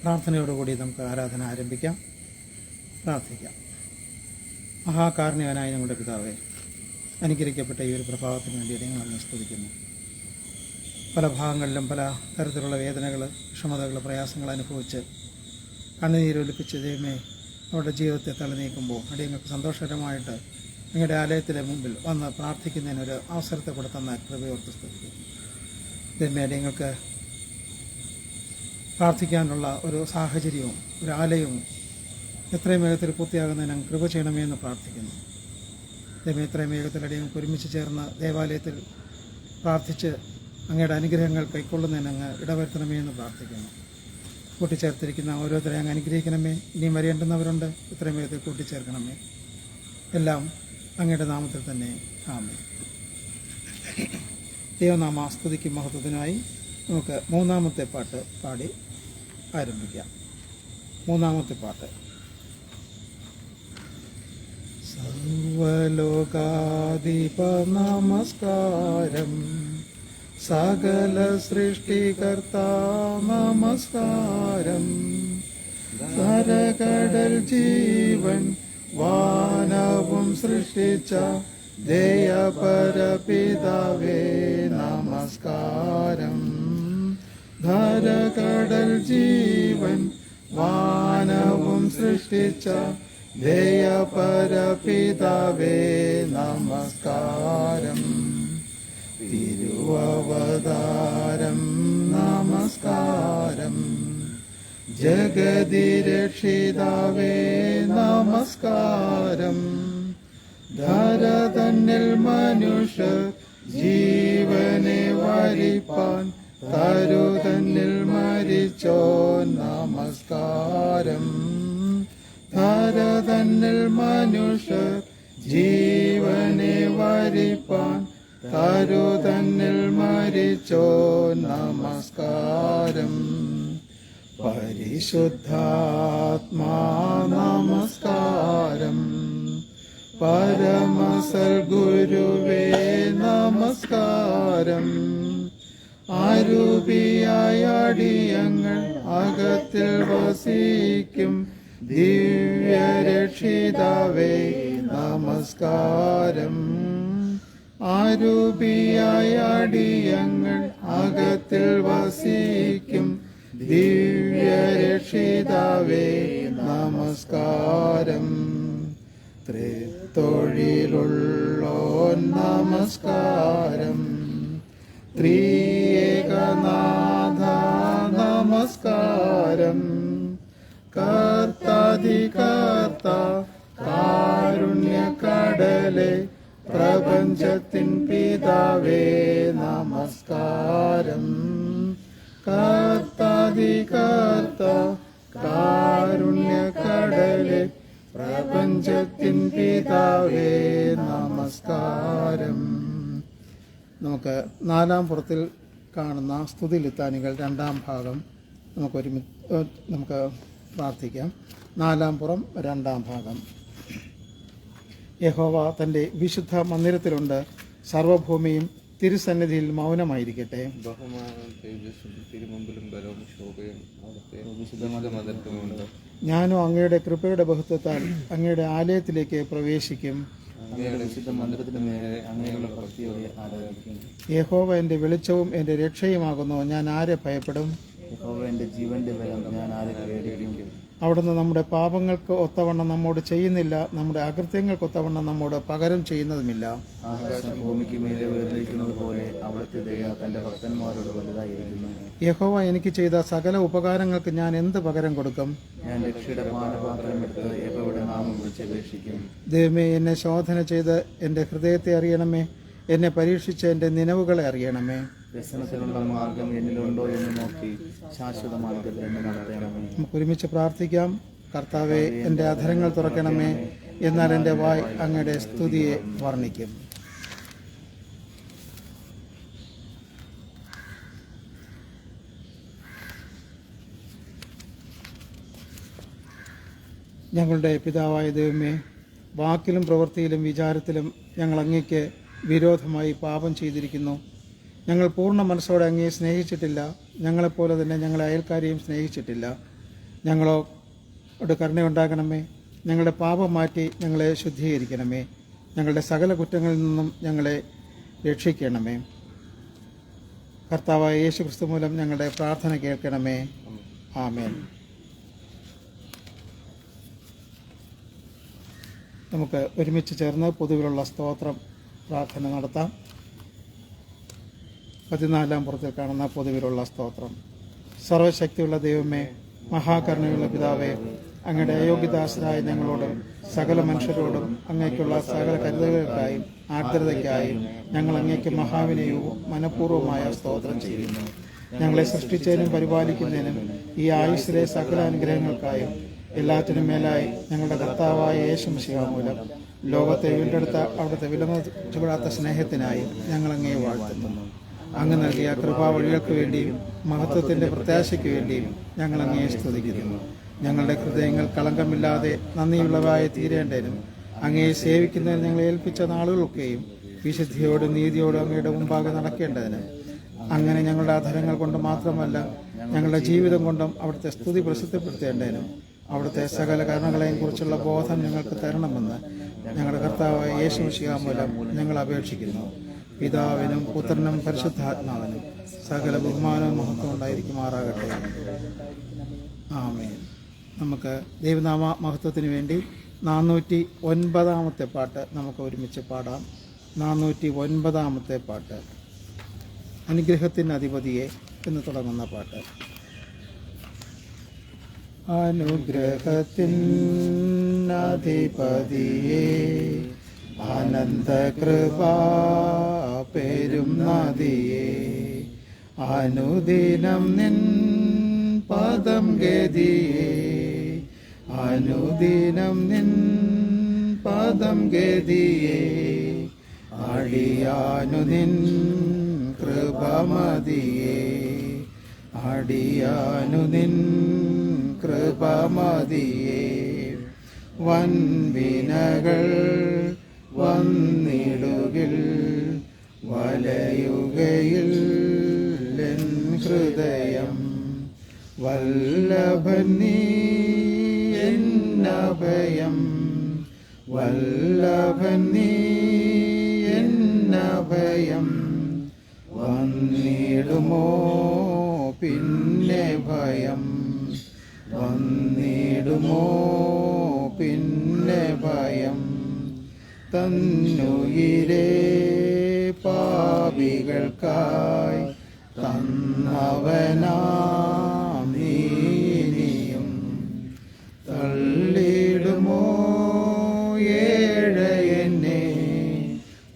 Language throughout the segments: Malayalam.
പ്രാർത്ഥനയോടുകൂടി നമുക്ക് ആരാധന ആരംഭിക്കാം. പ്രാർത്ഥിക്കാം. മഹാകാരുണ്യവാനായ ഞങ്ങളുടെ പിതാവേ, അനുഗ്രഹിക്കപ്പെട്ട ഈ ഒരു പ്രഭാതത്തിന് വേണ്ടി ഞങ്ങൾ അങ്ങ് സ്തുതിക്കുന്നു. പല ഭാഗങ്ങളിലും പല തരത്തിലുള്ള വേദനകൾ, വിഷമതകൾ, പ്രയാസങ്ങൾ അനുഭവിച്ച് കണ്ണുനീരൊലിപ്പിച്ച് ദൈവമേ അവരുടെ ജീവിതത്തെ തള്ളി നീക്കുമ്പോൾ അടിയങ്ങൾക്ക് സന്തോഷകരമായിട്ട് നിങ്ങളുടെ ആലയത്തിലെ മുമ്പിൽ വന്ന് പ്രാർത്ഥിക്കുന്നതിനൊരു അവസരത്തെ കൊടുത്തുന്ന കൃപയോർത്ത് സ്തുതിക്കുന്നു. ദൈവമേ, അടിയങ്ങൾക്ക് പ്രാർത്ഥിക്കാനുള്ള ഒരു സാഹചര്യവും ഒരു ആലയവും എത്രയും വേഗത്തിൽ പൂർത്തിയാകുന്നതിന് കൃപ ചെയ്യണമേ എന്ന് പ്രാർത്ഥിക്കുന്നു. ദൈവമേ, എത്രയും വേഗത്തിൽ അടിയങ്ങൾക്ക് ഒരുമിച്ച് ചേർന്ന് ദേവാലയത്തിൽ പ്രാർത്ഥിച്ച് അങ്ങയുടെ അനുഗ്രഹങ്ങൾ കൈക്കൊള്ളുന്നതിന് അങ്ങ് ഇടവരുത്തണമേ എന്ന് പ്രാർത്ഥിക്കുന്നു. കൂട്ടിച്ചേർത്തിരിക്കുന്ന ഓരോരുത്തരെയും അങ്ങ് അനുഗ്രഹിക്കണമേ. ഇനിയും വരേണ്ടുന്നവരുണ്ട്, ഇത്രയും വേഗത്തിൽ കൂട്ടിച്ചേർക്കണമേ. എല്ലാം അങ്ങയുടെ നാമത്തിൽ തന്നെ ആമേൻ. ദൈവനാമ സ്തുതിക്കും മഹത്വത്തിനായി നമുക്ക് മൂന്നാമത്തെ പാട്ട് പാടി ആരംഭിക്കാം. മൂന്നാമത്തെ പാട്ട്. സർവലോകാധിപ നമസ്കാരം, സകല സൃഷ്ടികർത്താ നമസ്കാരം, കരകടൽ ജീവൻ വാനവും സൃഷ്ടിച്ച ദയപരപിതാവേ നമസ്കാരം. ധരകടൽ ജീവൻ വാനവും സൃഷ്ടിച്ച ദയപരപിതാവേ നമസ്കാരം. തിരുവവതാരം നമസ്കാരം, ജഗതിരക്ഷിതാവേ നമസ്കാരം. ധരതന്നിൽ മനുഷ്യ ജീവനെ വരിപ്പാൻ തരുതന്നിൽ മരിച്ചോ നമസ്കാരം. ധരതന്നിൽ മനുഷ്യ ജീവനെ വരിപ്പാൻ തരുതന്നിൽ മരിച്ചോ നമസ്കാരം. പരിശുദ്ധാത്മാ നമസ്കാരം, പരമസൽ ഗുരുവേ നമസ്കാരം. ആരൂപിയായ അടിയങ്ങൾ അകത്തിൽ വസിക്കും ദിവ്യരക്ഷിതാവേ നമസ്കാരം. ആരൂപിയായ അടിയങ്ങൾ അകത്തിൽ വസിക്കും ദിവ്യരക്ഷിതാവേ നമസ്കാരം. ത്രിത്തൊഴിലുള്ളോൻ നമസ്കാരം, ത്രിയേകനാഥ നമസ്കാരം. കർത്താധികർത്ത കാരുണ്യകടലെ പ്രപഞ്ചത്തിൻ പിതാവേ നമസ്കാരം. കർത്താധികർത്ത കാരുണ്യകടലെ പ്രപഞ്ചത്തിൻ പിതാവേ നമസ്കാരം. നമുക്ക് നാലാം പുറത്തിൽ കാണുന്ന സ്തുതി ലിത്താനികൾ രണ്ടാം ഭാഗം നമുക്ക് പ്രാർത്ഥിക്കാം. നാലാം പുറം രണ്ടാം ഭാഗം. യഹോവ തൻ്റെ വിശുദ്ധ മന്ദിരത്തിലുണ്ട്, സർവഭൂമിയും തിരുസന്നിധിയിൽ മൗനമായിരിക്കട്ടെ. ഞാനും അങ്ങയുടെ കൃപയുടെ ബഹുത്വത്താൽ അങ്ങയുടെ ആലയത്തിലേക്ക് പ്രവേശിക്കും. യഹോവ എൻ്റെ വെളിച്ചവും എൻ്റെ രക്ഷയുമാകുന്നു, ഞാൻ ആരെ ഭയപ്പെടും? അവിടുന്ന് നമ്മുടെ പാപങ്ങൾക്ക് ഒത്തവണ്ണം നമ്മോട് ചെയ്യുന്നില്ല, നമ്മുടെ അകൃത്യങ്ങൾക്ക് ഒത്തവണ്ണം നമ്മോട് പകരം ചെയ്യുന്നതുമില്ല. യഹോവ എനിക്ക് ചെയ്ത സകല ഉപകാരങ്ങൾക്ക് ഞാൻ എന്ത് പകരം കൊടുക്കും? ദൈവമേ, എന്നെ ശോധന ചെയ്ത് എൻ്റെ ഹൃദയത്തെ അറിയണമേ, എന്നെ പരീക്ഷിച്ച് എൻ്റെ നിലവുകളെ അറിയണമേ. വ്യസനത്തിനുള്ള മാർഗം എന്നിലുണ്ടോ എന്ന് നോക്കി ശാശ്വത മാർഗത്തിൽ എന്നെ നടത്തണമേ. നമുക്ക് ഒരുമിച്ച് പ്രാർത്ഥിക്കാം. കർത്താവെ, എൻ്റെ അധരങ്ങൾ തുറക്കണമേ, എന്നാൽ എൻ്റെ വായ് അങ്ങയുടെ സ്തുതിയെ വർണ്ണിക്കും. ഞങ്ങളുടെ പിതാവായ ദൈവമേ, വാക്കിലും പ്രവൃത്തിയിലും വിചാരത്തിലും ഞങ്ങൾ അങ്ങേക്ക് വിരോധമായി പാപം ചെയ്തിരിക്കുന്നു. ഞങ്ങൾ പൂർണ്ണ മനസ്സോടെ അങ്ങയെ സ്നേഹിച്ചിട്ടില്ല, ഞങ്ങളെപ്പോലെ തന്നെ ഞങ്ങളെ അയൽക്കാരെയും സ്നേഹിച്ചിട്ടില്ല. ഞങ്ങളോട് കരുണയുണ്ടാകണമേ. ഞങ്ങളുടെ പാപം മാറ്റി ഞങ്ങളെ ശുദ്ധീകരിക്കണമേ. ഞങ്ങളുടെ സകല കുറ്റങ്ങളിൽ നിന്നും ഞങ്ങളെ രക്ഷിക്കണമേ. കർത്താവായ യേശു ക്രിസ്തു മൂലം ഞങ്ങളുടെ പ്രാർത്ഥന കേൾക്കണമേ. ആമേൻ. നമുക്ക് ഒരുമിച്ച് ചേർന്ന് പൊതുവിലുള്ള സ്തോത്രം പ്രാർത്ഥന നടത്താം. 14-ാം പുറത്തിൽ കാണുന്ന പൊതുവിലുള്ള സ്തോത്രം. സർവശക്തിയുള്ള ദൈവമേ, മഹാകരുണയുള്ള പിതാവേ, അങ്ങയുടെ അയോഗ്യദാസരായ ഞങ്ങളോടും സകല മനുഷ്യരോടും അങ്ങേക്കുള്ള സകല കരുതലുകൾക്കായും ആർദ്രതയ്ക്കായും ഞങ്ങൾ അങ്ങേക്ക് മഹാവിനയവും മനഃപൂർവ്വമായ സ്തോത്രം ചെയ്യുന്നു. ഞങ്ങളെ സൃഷ്ടിച്ചതിനും പരിപാലിക്കുന്നതിനും ഈ ആയുസ്സിലെ സകല അനുഗ്രഹങ്ങൾക്കായും എല്ലാറ്റിനും മേലായി ഞങ്ങളുടെ കർത്താവായ യേശു മിശിഹാ മൂലം ലോകത്തെ വീണ്ടെടുത്ത അവിടുത്തെ വിലമതിച്ചുകൂടാത്ത സ്നേഹത്തിനായി ഞങ്ങൾ അങ്ങയെ വാഴ്ത്തുന്നു. അങ്ങ് നൽകിയ കൃപാവഴികൾക്ക് വേണ്ടിയും മഹത്വത്തിൻ്റെ പ്രത്യാശയ്ക്ക് വേണ്ടിയും ഞങ്ങൾ അങ്ങയെ സ്തുതിക്കുന്നു. ഞങ്ങളുടെ ഹൃദയങ്ങൾ കളങ്കമില്ലാതെ നന്ദിയുള്ളതായി തീരേണ്ടതിനും അങ്ങയെ സേവിക്കുന്നതിന് ഞങ്ങളെ ഏൽപ്പിച്ച നാളുകളൊക്കെയും വിശുദ്ധിയോടും നീതിയോടും അങ്ങയുടെ മുമ്പാകെ നടക്കേണ്ടതിന് അങ്ങനെ ഞങ്ങളുടെ അധരങ്ങൾ കൊണ്ട് മാത്രമല്ല ഞങ്ങളുടെ ജീവിതം കൊണ്ടും അവിടുത്തെ സ്തുതി പ്രസിദ്ധപ്പെടുത്തേണ്ടതിനും അവിടുത്തെ സകല കരുണകളെയും കുറിച്ചുള്ള ബോധം ഞങ്ങൾക്ക് തരണമെന്ന് ഞങ്ങളുടെ കർത്താവായ യേശു മിശിഹാ മൂലം ഞങ്ങൾ അപേക്ഷിക്കുന്നു. പിതാവിനും പുത്രനും പരിശുദ്ധാത്മാവിനും സകല ബഹുമാനവും മഹത്വം ഉണ്ടായിരിക്കുമാറാകട്ടെ. ആമേൻ. നമുക്ക് ദൈവനാമ മഹത്വത്തിന് വേണ്ടി 409-ാമത്തെ പാട്ട് നമുക്ക് ഒരുമിച്ച് പാടാം. 409-ാമത്തെ പാട്ട്, അനുഗ്രഹത്തിന് അധിപതിയെ എന്ന് തുടങ്ങുന്ന പാട്ട്. അനുഗ്രഹത്തിൻ അധിപതിയെ, അനന്തകൃപാ പേരും നദിയെ, അനുദിനം നിൻ പദം ഗതിയെ, അനുദിനം നിൻ പദം ഗതിയെ, അടിയാനു നിൻ കൃപമതിയെ, അടിയാനു നിൻ കൃപമതിയെ. വൻവിനകൾ വന്നിടുകിൽ വലയുകയിൽ എൻ ഹൃദയം, വല്ലഭൻ നീ എന്നഭയം, വല്ലഭൻ നീ എന്നഭയം. വന്നിടുമോ പിന്നെ ഭയം, വന്നിടുമോ പിന്നെ ഭയം. തന്നുയിരേ പാപികൾക്കായി തന്നവനാം നീനിയും, തള്ളിടുമോ ഏഴയെന്നെ,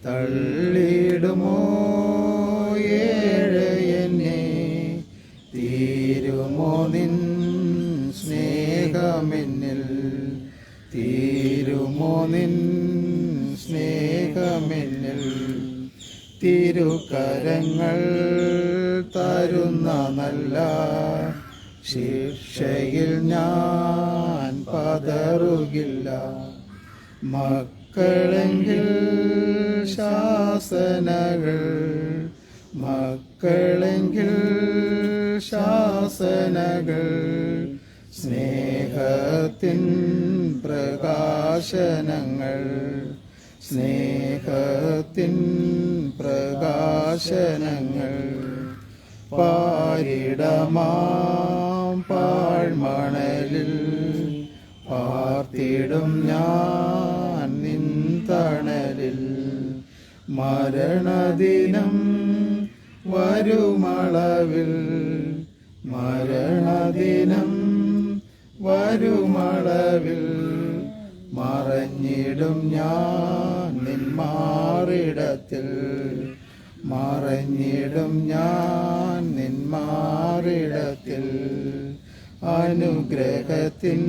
തള്ളിടുമോ ഏഴയെന്നെ. തീരുമോ നിൻ സ്നേഹമെന്നിൽ, തീരുമോ നിൻ സ്നേഹമെന്നിൽ. തിരുക്കരങ്ങൾ തരുന്ന നല്ല ശിക്ഷയിൽ ഞാൻ പതറുകില്ല. മക്കളെങ്കിൽ ശാസനകൾ, മക്കളെങ്കിൽ ശാസനകൾ. സ്നേഹത്തിൻ പ്രകാശനങ്ങൾ, സ്നേഹത്തിൻ പ്രകാശനങ്ങൾ. പാരിടമാം പാഴ്മണലിൽ പാർത്തിടും ഞാൻ നിൻ തണലിൽ. മരണദിനം വരുമളവിൽ, മരണദിനം വരുമളവിൽ. മറഞ്ഞിടും ഞാൻ നിൻ മാറിടത്തിൽ, മറഞ്ഞിടും ഞാൻ നിൻ മാറിടത്തിൽ. അനുഗ്രഹത്തിൻ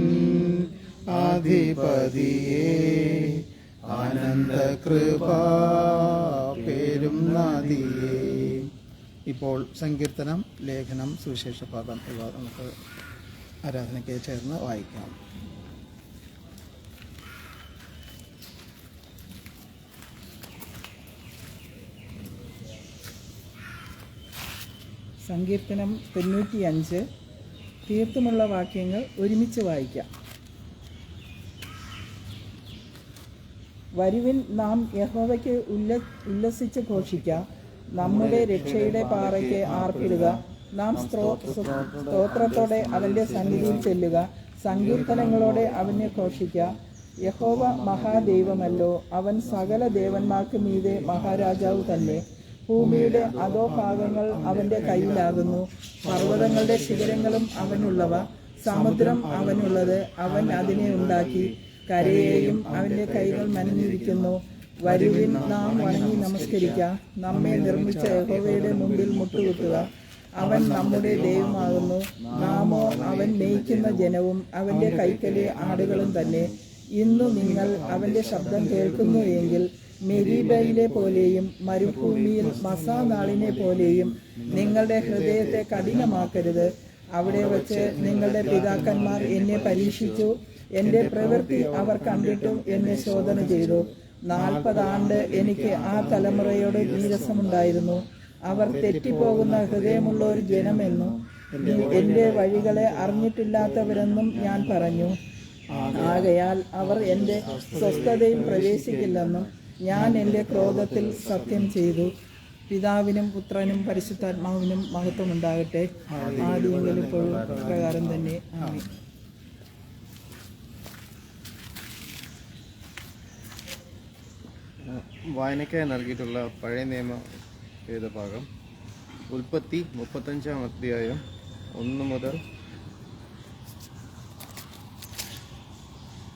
അധിപതിയെ, അനന്തകൃപാ പേരും നദിയെ. ഇപ്പോൾ സങ്കീർത്തനം, ലേഖനം, സുവിശേഷ പാഠം ഇവ നമുക്ക് ആരാധനയ്ക്ക് ചേർന്ന് വായിക്കാം. സങ്കീർത്തനം 95 തീർത്തുമുള്ള വാക്യങ്ങൾ ഒരുമിച്ച് വായിക്കാം. വരുവിൻ, നാം യഹോവയ്ക്ക് ഉല്ലസിച്ച് ഘോഷിക്കാം. നമ്മുടെ രക്ഷയുടെ പാറയ്ക്ക് ആർപ്പിടുക. നാം സ്തോത്രത്തോടെ അവൻ്റെ സന്നിധിയിൽ ചെല്ലുക. സങ്കീർത്തനങ്ങളോടെ അവനെ ഘോഷിക്കാം. യഹോവ മഹാദൈവമല്ലോ, അവൻ സകല ദേവന്മാർക്ക് മീതെ മഹാരാജാവ് തന്നെ. ഭൂമിയുടെ അധോഭാഗങ്ങൾ അവൻ്റെ കയ്യിലാകുന്നു. പർവ്വതങ്ങളുടെ ശിഖരങ്ങളും അവനുള്ളവ. സമുദ്രം അവനുള്ളത്, അവൻ അതിനെ ഉണ്ടാക്കി. കരയെയും അവൻ്റെ കൈകൾ നനഞ്ഞിരിക്കുന്നു. വരുവിൻ, നാം വണങ്ങി നമസ്കരിക്കാം. നമ്മെ നിർമ്മിച്ച യഹോവയുടെ മുമ്പിൽ മുട്ടുകുത്തുക. അവൻ നമ്മുടെ ദൈവമാകുന്നു, നാമോ അവൻ മേയ്ക്കുന്ന ജനവും അവൻ്റെ കൈക്കലെ ആടുകളും തന്നെ. ഇന്നു നിങ്ങൾ അവൻ്റെ ശബ്ദം കേൾക്കുന്നു എങ്കിൽ മെരീബയിലെ പോലെയും മരുഭൂമിയിൽ മസാ നാളിനെ പോലെയും നിങ്ങളുടെ ഹൃദയത്തെ കഠിനമാക്കരുത്. അവിടെ വച്ച് നിങ്ങളുടെ പിതാക്കന്മാർ എന്നെ പരീക്ഷിച്ചു. എൻ്റെ പ്രവൃത്തി അവർ കണ്ടിട്ടും എന്നെ ശോധന ചെയ്തു. 40 ആണ്ട് എനിക്ക് ആ തലമുറയോട് നീരസമുണ്ടായിരുന്നു. അവർ തെറ്റിപ്പോകുന്ന ഹൃദയമുള്ള ഒരു ജനമെന്നും എൻ്റെ വഴികളെ അറിഞ്ഞിട്ടില്ലാത്തവരെന്നും ഞാൻ പറഞ്ഞു. ആകയാൽ അവർ എൻ്റെ സ്വസ്ഥതയിൽ പ്രവേശിക്കില്ലെന്നും ഞാൻ എൻ്റെ ക്രോധത്തിൽ സത്യം ചെയ്തു. പിതാവിനും പുത്രനും പരിശുദ്ധാത്മാവിനും മഹത്വമുണ്ടാകട്ടെ, ആദിയെങ്കിലും ഇപ്പോഴും പ്രകാരം തന്നെ. ആമേൻ. വായനയ്ക്കായി നൽകിയിട്ടുള്ള പഴയ നിയമ വേദഭാഗം ഉൽപ്പത്തി 35-ാം അധ്യായം 1 മുതൽ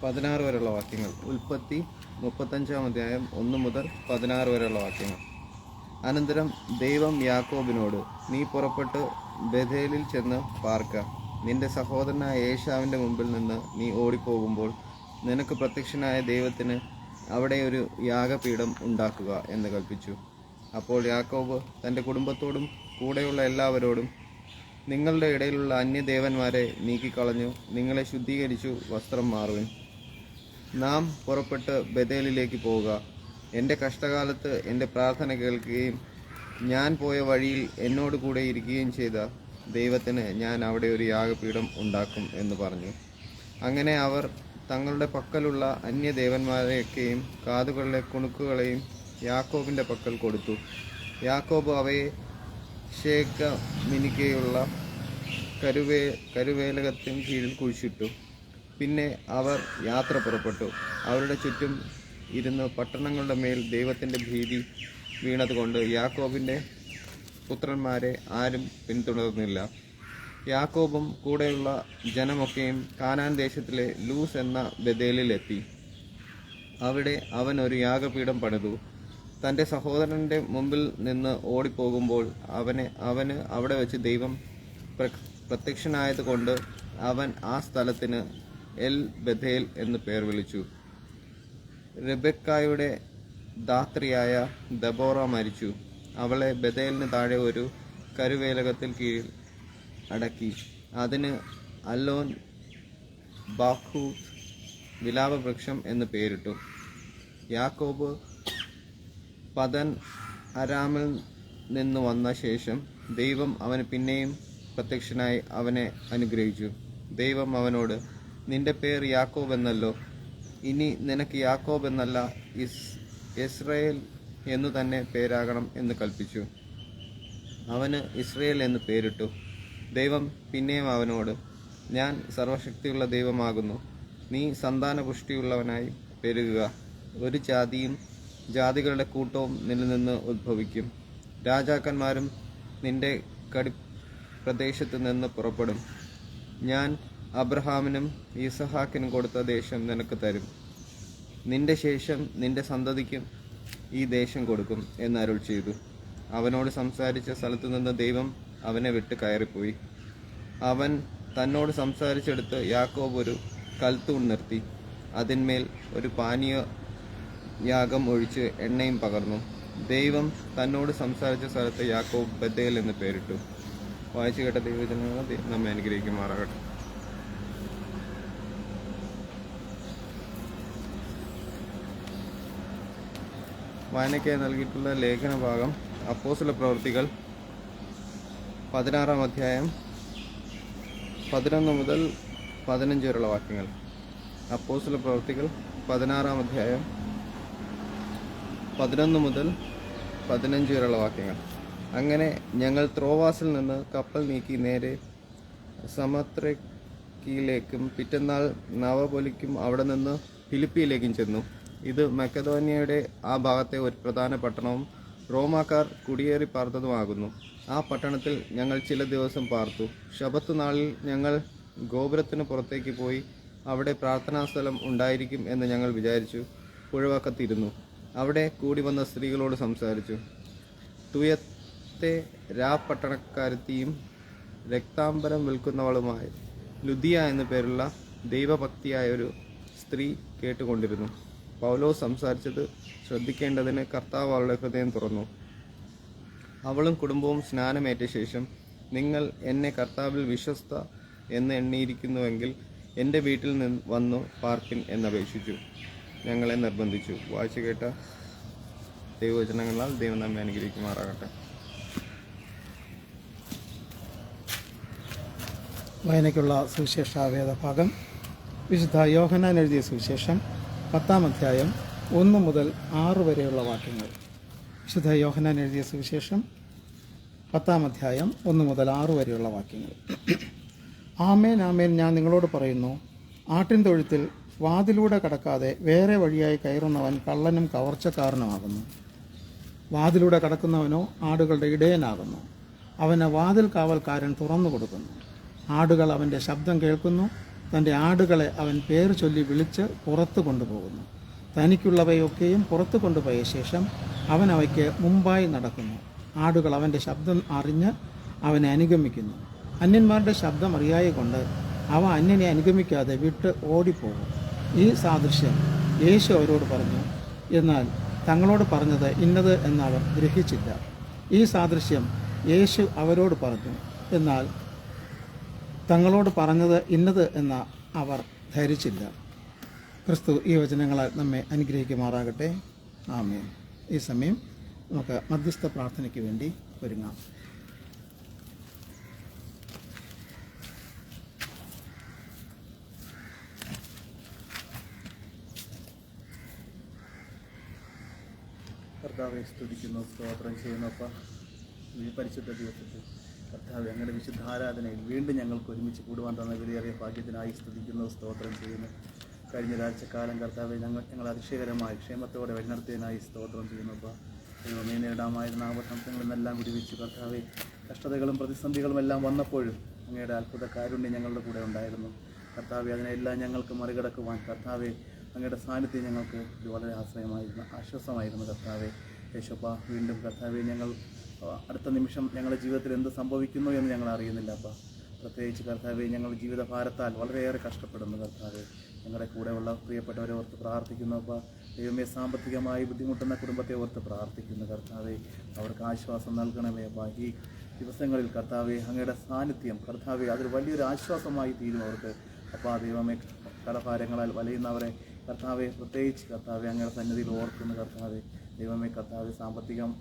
16 വരെയുള്ള വാക്യങ്ങൾ. ഉൽപ്പത്തി 35-ാം അധ്യായം 1 മുതൽ 16 വരെയുള്ള വാക്യങ്ങൾ. അനന്തരം ദൈവം യാക്കോബിനോട്, നീ പുറപ്പെട്ട് ബഥേലിൽ ചെന്ന് പാർക്ക. നിന്റെ സഹോദരനായ ഏശാവിൻ്റെ മുമ്പിൽ നിന്ന് നീ ഓടിപ്പോകുമ്പോൾ നിനക്ക് പ്രത്യക്ഷനായ ദൈവത്തിന് അവിടെ ഒരു യാഗപീഠം ഉണ്ടാക്കുക എന്ന് കൽപ്പിച്ചു. അപ്പോൾ യാക്കോബ് തൻ്റെ കുടുംബത്തോടും കൂടെയുള്ള എല്ലാവരോടും, നിങ്ങളുടെ ഇടയിലുള്ള അന്യദേവന്മാരെ നീക്കിക്കളഞ്ഞു, നിങ്ങളെ ശുദ്ധീകരിച്ചു വസ്ത്രം മാറുവിൻ. നാം പുറപ്പെട്ട് ബഥേലിലേക്ക് പോവുക. എൻ്റെ കഷ്ടകാലത്ത് എൻ്റെ പ്രാർത്ഥന കേൾക്കുകയും ഞാൻ പോയ വഴിയിൽ എന്നോട് കൂടെ ഇരിക്കുകയും ചെയ്ത ദൈവത്തിന് ഞാൻ അവിടെ ഒരു യാഗപീഠം ഉണ്ടാക്കും എന്ന് പറഞ്ഞു. അങ്ങനെ അവർ തങ്ങളുടെ പക്കലുള്ള അന്യദേവന്മാരെയൊക്കെയും കാതുകളിലെ കുണുക്കുകളെയും യാക്കോബിൻ്റെ പക്കൽ കൊടുത്തു. യാക്കോബ് അവയെ ശേഖമിനിക്കയുള്ള കരുവേലകത്തിന് കീഴിൽ കുഴിച്ചിട്ടു. പിന്നെ അവർ യാത്ര പുറപ്പെട്ടു. അവരുടെ ചുറ്റും ഇരുന്ന് പട്ടണങ്ങളുടെ മേൽ ദൈവത്തിൻ്റെ ഭീതി വീണതുകൊണ്ട് യാക്കോബിൻ്റെ പുത്രന്മാരെ ആരും പിന്തുടർന്നില്ല. യാക്കോബും കൂടെയുള്ള ജനമൊക്കെയും കാനാൻ ദേശത്തിലെ ലൂസ് എന്ന ബഥേലിലെത്തി. അവിടെ അവൻ ഒരു യാഗപീഠം പണിതു. തൻ്റെ സഹോദരൻ്റെ മുമ്പിൽ നിന്ന് ഓടിപ്പോകുമ്പോൾ അവന് അവിടെ വെച്ച് ദൈവം പ്രത്യക്ഷനായതുകൊണ്ട് അവൻ ആ സ്ഥലത്തിന് എൽ ബഥേൽ എന്ന് പേർ വിളിച്ചു. റെബെക്കായുടെ ധാത്രിയായ ദബോറ മരിച്ചു. അവളെ ബഥേലിന് താഴെ ഒരു കരുവേലകത്തിൽ കീഴിൽ അടക്കി. അതിന് അല്ലോൻ ബാഖൂത്ത് വിലാപവൃക്ഷം എന്ന് പേരിട്ടു. യാക്കോബ് പദൻ അരാമിൽ നിന്ന് വന്ന ശേഷം ദൈവം അവന് പിന്നെയും പ്രത്യക്ഷനായി അവനെ അനുഗ്രഹിച്ചു. ദൈവം അവനോട്, നിന്റെ പേർ യാക്കോബ് എന്നല്ലോ, ഇനി നിനക്ക് യാക്കോബ് എന്നല്ല ഇസ്രായേൽ എന്നു തന്നെ പേരാകണം എന്ന് കൽപ്പിച്ചു. അവന് ഇസ്രായേൽ എന്ന് പേരിട്ടു. ദൈവം പിന്നെയും അവനോട്, ഞാൻ സർവശക്തിയുള്ള ദൈവമാകുന്നു, നീ സന്താനപുഷ്ടിയുള്ളവനായി പെരുകുക. ഒരു ജാതിയും ജാതികളുടെ കൂട്ടവും നിന്നിൽ നിന്ന് ഉദ്ഭവിക്കും. രാജാക്കന്മാരും നിന്റെ പ്രദേശത്ത് നിന്ന് പുറപ്പെടും. ഞാൻ അബ്രഹാമിനും ഇസഹാക്കിനും കൊടുത്ത ദേശം നിനക്ക് തരും. നിന്റെ ശേഷം നിന്റെ സന്തതിക്കും ഈ ദേശം കൊടുക്കും എന്ന് അരുൾ ചെയ്തു. അവനോട് സംസാരിച്ച സ്ഥലത്തു നിന്ന് ദൈവം അവനെ വിട്ട് കയറിപ്പോയി. അവൻ തന്നോട് സംസാരിച്ചെടുത്ത് യാക്കോബ് ഒരു കൽത്തൂൺ നിർത്തി. അതിന്മേൽ ഒരു പാനീയ യാഗം ഒഴിച്ച് എണ്ണയും പകർന്നു. ദൈവം തന്നോട് സംസാരിച്ച സ്ഥലത്ത് യാക്കോബ് ബഥേൽ എന്ന് പേരിട്ടു. വായിച്ചു കേട്ട ദൈവജനങ്ങൾ നമ്മെ അനുഗ്രഹിക്കുമാറാകട്ടെ. വായനയ്ക്കായി നൽകിയിട്ടുള്ള ലേഖന ഭാഗം അപ്പോസ്തല പ്രവൃത്തികൾ 16-ാം അധ്യായം 11 മുതൽ 15 വരെയുള്ള വാക്യങ്ങൾ. അപ്പോസ്തല പ്രവൃത്തികൾ 16-ാം അധ്യായം 11 മുതൽ 15 വരെയുള്ള വാക്യങ്ങൾ. അങ്ങനെ ഞങ്ങൾ ത്രോവാസിൽ നിന്ന് കപ്പൽ നീക്കി നേരെ സമത്രക്കിയിലേക്കും പിറ്റന്നാൾ നവപൊലിക്കും അവിടെ നിന്ന് ഫിലിപ്പിയിലേക്കും ചെന്നു. ഇത് മക്കെദോന്യയുടെ ആ ഭാഗത്തെ ഒരു പ്രധാന പട്ടണവും റോമാക്കാർ കുടിയേറി പാർത്തതുമാകുന്നു. ആ പട്ടണത്തിൽ ഞങ്ങൾ ചില ദിവസം പാർത്തു. ശബത്ത് നാളിൽ ഞങ്ങൾ ഗോപുരത്തിന് പുറത്തേക്ക് പോയി അവിടെ പ്രാർത്ഥനാസ്ഥലം ഉണ്ടായിരിക്കും എന്ന് ഞങ്ങൾ വിചാരിച്ചു. പുഴവക്കത്തിരുന്നു. അവിടെ കൂടി വന്ന സ്ത്രീകളോട് സംസാരിച്ചു. തുയത്തെ രാപ്പട്ടണക്കാരത്തിയും രക്താംബരം വിൽക്കുന്നവളുമായി ലുദിയ എന്നു പേരുള്ള ദൈവഭക്തിയായ ഒരു സ്ത്രീ കേട്ടുകൊണ്ടിരുന്നു. പൗലോസ് സംസാരിച്ചത് ശ്രദ്ധിക്കേണ്ടതിന് കർത്താവ് അവളുടെ ഹൃദയം തുറന്നു. അവളും കുടുംബവും സ്നാനമേറ്റ ശേഷം, നിങ്ങൾ എന്നെ കർത്താവിൽ വിശ്വസ്ത എന്ന് എണ്ണിയിരിക്കുന്നുവെങ്കിൽ എൻ്റെ വീട്ടിൽ നിന്ന് വന്നു പാർപ്പിൻ എന്നപേക്ഷിച്ചു. ഞങ്ങളെ നിർബന്ധിച്ചു. വായിച്ചു കേട്ട ദൈവവചനങ്ങളാൽ ദൈവം നമ്മെ അനുഗ്രഹിക്കുമാറാകട്ടെ. വായനയ്ക്കുള്ള സുവിശേഷ വേദഭാഗം വിശുദ്ധ യോഹന്നാൻ എഴുതിയ സുവിശേഷം 10-ാം അധ്യായം 1 മുതൽ 6 വരെയുള്ള വാക്യങ്ങൾ. വിശുദ്ധ യോഹന്നാൻ എഴുതിയ സുവിശേഷം 10-ാം അധ്യായം 1 മുതൽ 6 വരെയുള്ള വാക്യങ്ങൾ. ആമേൻ ആമേൻ, ഞാൻ നിങ്ങളോട് പറയുന്നു, ആട്ടിൻ തൊഴുത്തിൽ വാതിലൂടെ കടക്കാതെ വേറെ വഴിയായി കയറുന്നവൻ കള്ളനും കവർച്ചക്കാരനുമാകുന്നു. വാതിലൂടെ കടക്കുന്നവനോ ആടുകളുടെ ഇടയനാകുന്നു. അവന് വാതിൽ കാവൽക്കാരൻ തുറന്നു കൊടുക്കുന്നു. ആടുകൾ അവൻ്റെ ശബ്ദം കേൾക്കുന്നു. തൻ്റെ ആടുകളെ അവൻ പേര് ചൊല്ലി വിളിച്ച് പുറത്തു കൊണ്ടുപോകുന്നു. തനിക്കുള്ളവയൊക്കെയും പുറത്തു കൊണ്ടുപോയ ശേഷം അവൻ അവയ്ക്ക് മുമ്പായി നടക്കുന്നു. ആടുകൾ അവൻ്റെ ശബ്ദം അറിഞ്ഞ് അവനെ അനുഗമിക്കുന്നു. അന്യന്മാരുടെ ശബ്ദം അറിയായകൊണ്ട് അവ അന്യനെ അനുഗമിക്കാതെ വിട്ട് ഓടിപ്പോകും. ഈ സാദൃശ്യം യേശു അവരോട് പറഞ്ഞു. എന്നാൽ തങ്ങളോട് പറഞ്ഞത് ഇന്നത് എന്നവർ ഗ്രഹിച്ചില്ല. ഈ സാദൃശ്യം യേശു അവരോട് പറഞ്ഞു. എന്നാൽ തങ്ങളോട് പറഞ്ഞത് ഇന്നത് എന്ന അവർ ധരിച്ചില്ല. ക്രിസ്തു ഈ വചനങ്ങളാൽ നമ്മെ അനുഗ്രഹിക്കുമാറാകട്ടെ. ആമേൻ. ഈ സമയം നമുക്ക് മധ്യസ്ഥ പ്രാർത്ഥനയ്ക്ക് വേണ്ടി ഒരുങ്ങാം. കർത്താവെ സ്തുതിക്കുന്നു, സ്തോത്രം ചെയ്യുന്നപ്പ ഈ പരിശുദ്ധ ദിവസത്തിൽ കർത്താവ് ഞങ്ങളുടെ വിശുദ്ധാരാധനയിൽ വീണ്ടും ഞങ്ങൾക്ക് ഒരുമിച്ച് കൂടുവാൻ തന്ന വിലയേറിയ ഭാഗ്യത്തിനായി സ്തുതിക്കുന്നു, സ്തോത്രം ചെയ്യുന്നു. കഴിഞ്ഞ ഒരാഴ്ചക്കാലം കർത്താവെ ഞങ്ങൾ അതിശയകരമായി ക്ഷേമത്തോടെ വഴിനടത്തിയതിനായി സ്തോത്രം ചെയ്യുന്നപ്പ ദൈവമേ, നേരിടാമായിരുന്ന ആപത്തംശങ്ങളിൽ നിന്നെല്ലാം വിടുവിച്ചു കർത്താവെ. കഷ്ടതകളും പ്രതിസന്ധികളും എല്ലാം വന്നപ്പോഴും അങ്ങയുടെ അത്ഭുത കാരുണ്യം ഞങ്ങളുടെ കൂടെ ഉണ്ടായിരുന്നു കർത്താവെ. അതിനെല്ലാം ഞങ്ങൾക്ക് മറികടക്കുവാൻ കർത്താവെ അങ്ങയുടെ സാന്നിധ്യം ഞങ്ങൾക്ക് വളരെ ആശ്വാസമായിരുന്നു കർത്താവെ. യേശുപ്പ, വീണ്ടും കർത്താവെ ഞങ്ങൾ അടുത്ത നിമിഷം ഞങ്ങളുടെ ജീവിതത്തിൽ എന്ത് സംഭവിക്കുന്നു എന്ന് ഞങ്ങൾ അറിയുന്നില്ല അപ്പ. പ്രത്യേകിച്ച് കർത്താവെ, ഞങ്ങളുടെ ജീവിതഭാരത്താൽ വളരെയേറെ കഷ്ടപ്പെടുന്നു കർത്താവെ. ഞങ്ങളുടെ കൂടെയുള്ള പ്രിയപ്പെട്ടവരെ ഓർത്ത് പ്രാർത്ഥിക്കുന്നു അപ്പ. ദൈവമേ, സാമ്പത്തികമായി ബുദ്ധിമുട്ടുന്ന കുടുംബത്തെ ഓർത്ത് പ്രാർത്ഥിക്കുന്നു കർത്താവെ. അവർക്ക് ആശ്വാസം നൽകണമേ അപ്പ. ഈ ദിവസങ്ങളിൽ കർത്താവെ അങ്ങയുടെ സാന്നിധ്യം കർത്താവെ അതൊരു വലിയൊരു ആശ്വാസമായി തീരും അവർക്ക് അപ്പ. ദൈവമേ, കടഭാരങ്ങളാൽ വലയുന്നവരെ കർത്താവെ പ്രത്യേകിച്ച് കർത്താവെ അങ്ങയുടെ സന്നിധിയിൽ ഓർക്കുന്നു കർത്താവെ. ദൈവമേ, കർത്താവെ സാമ്പത്തികം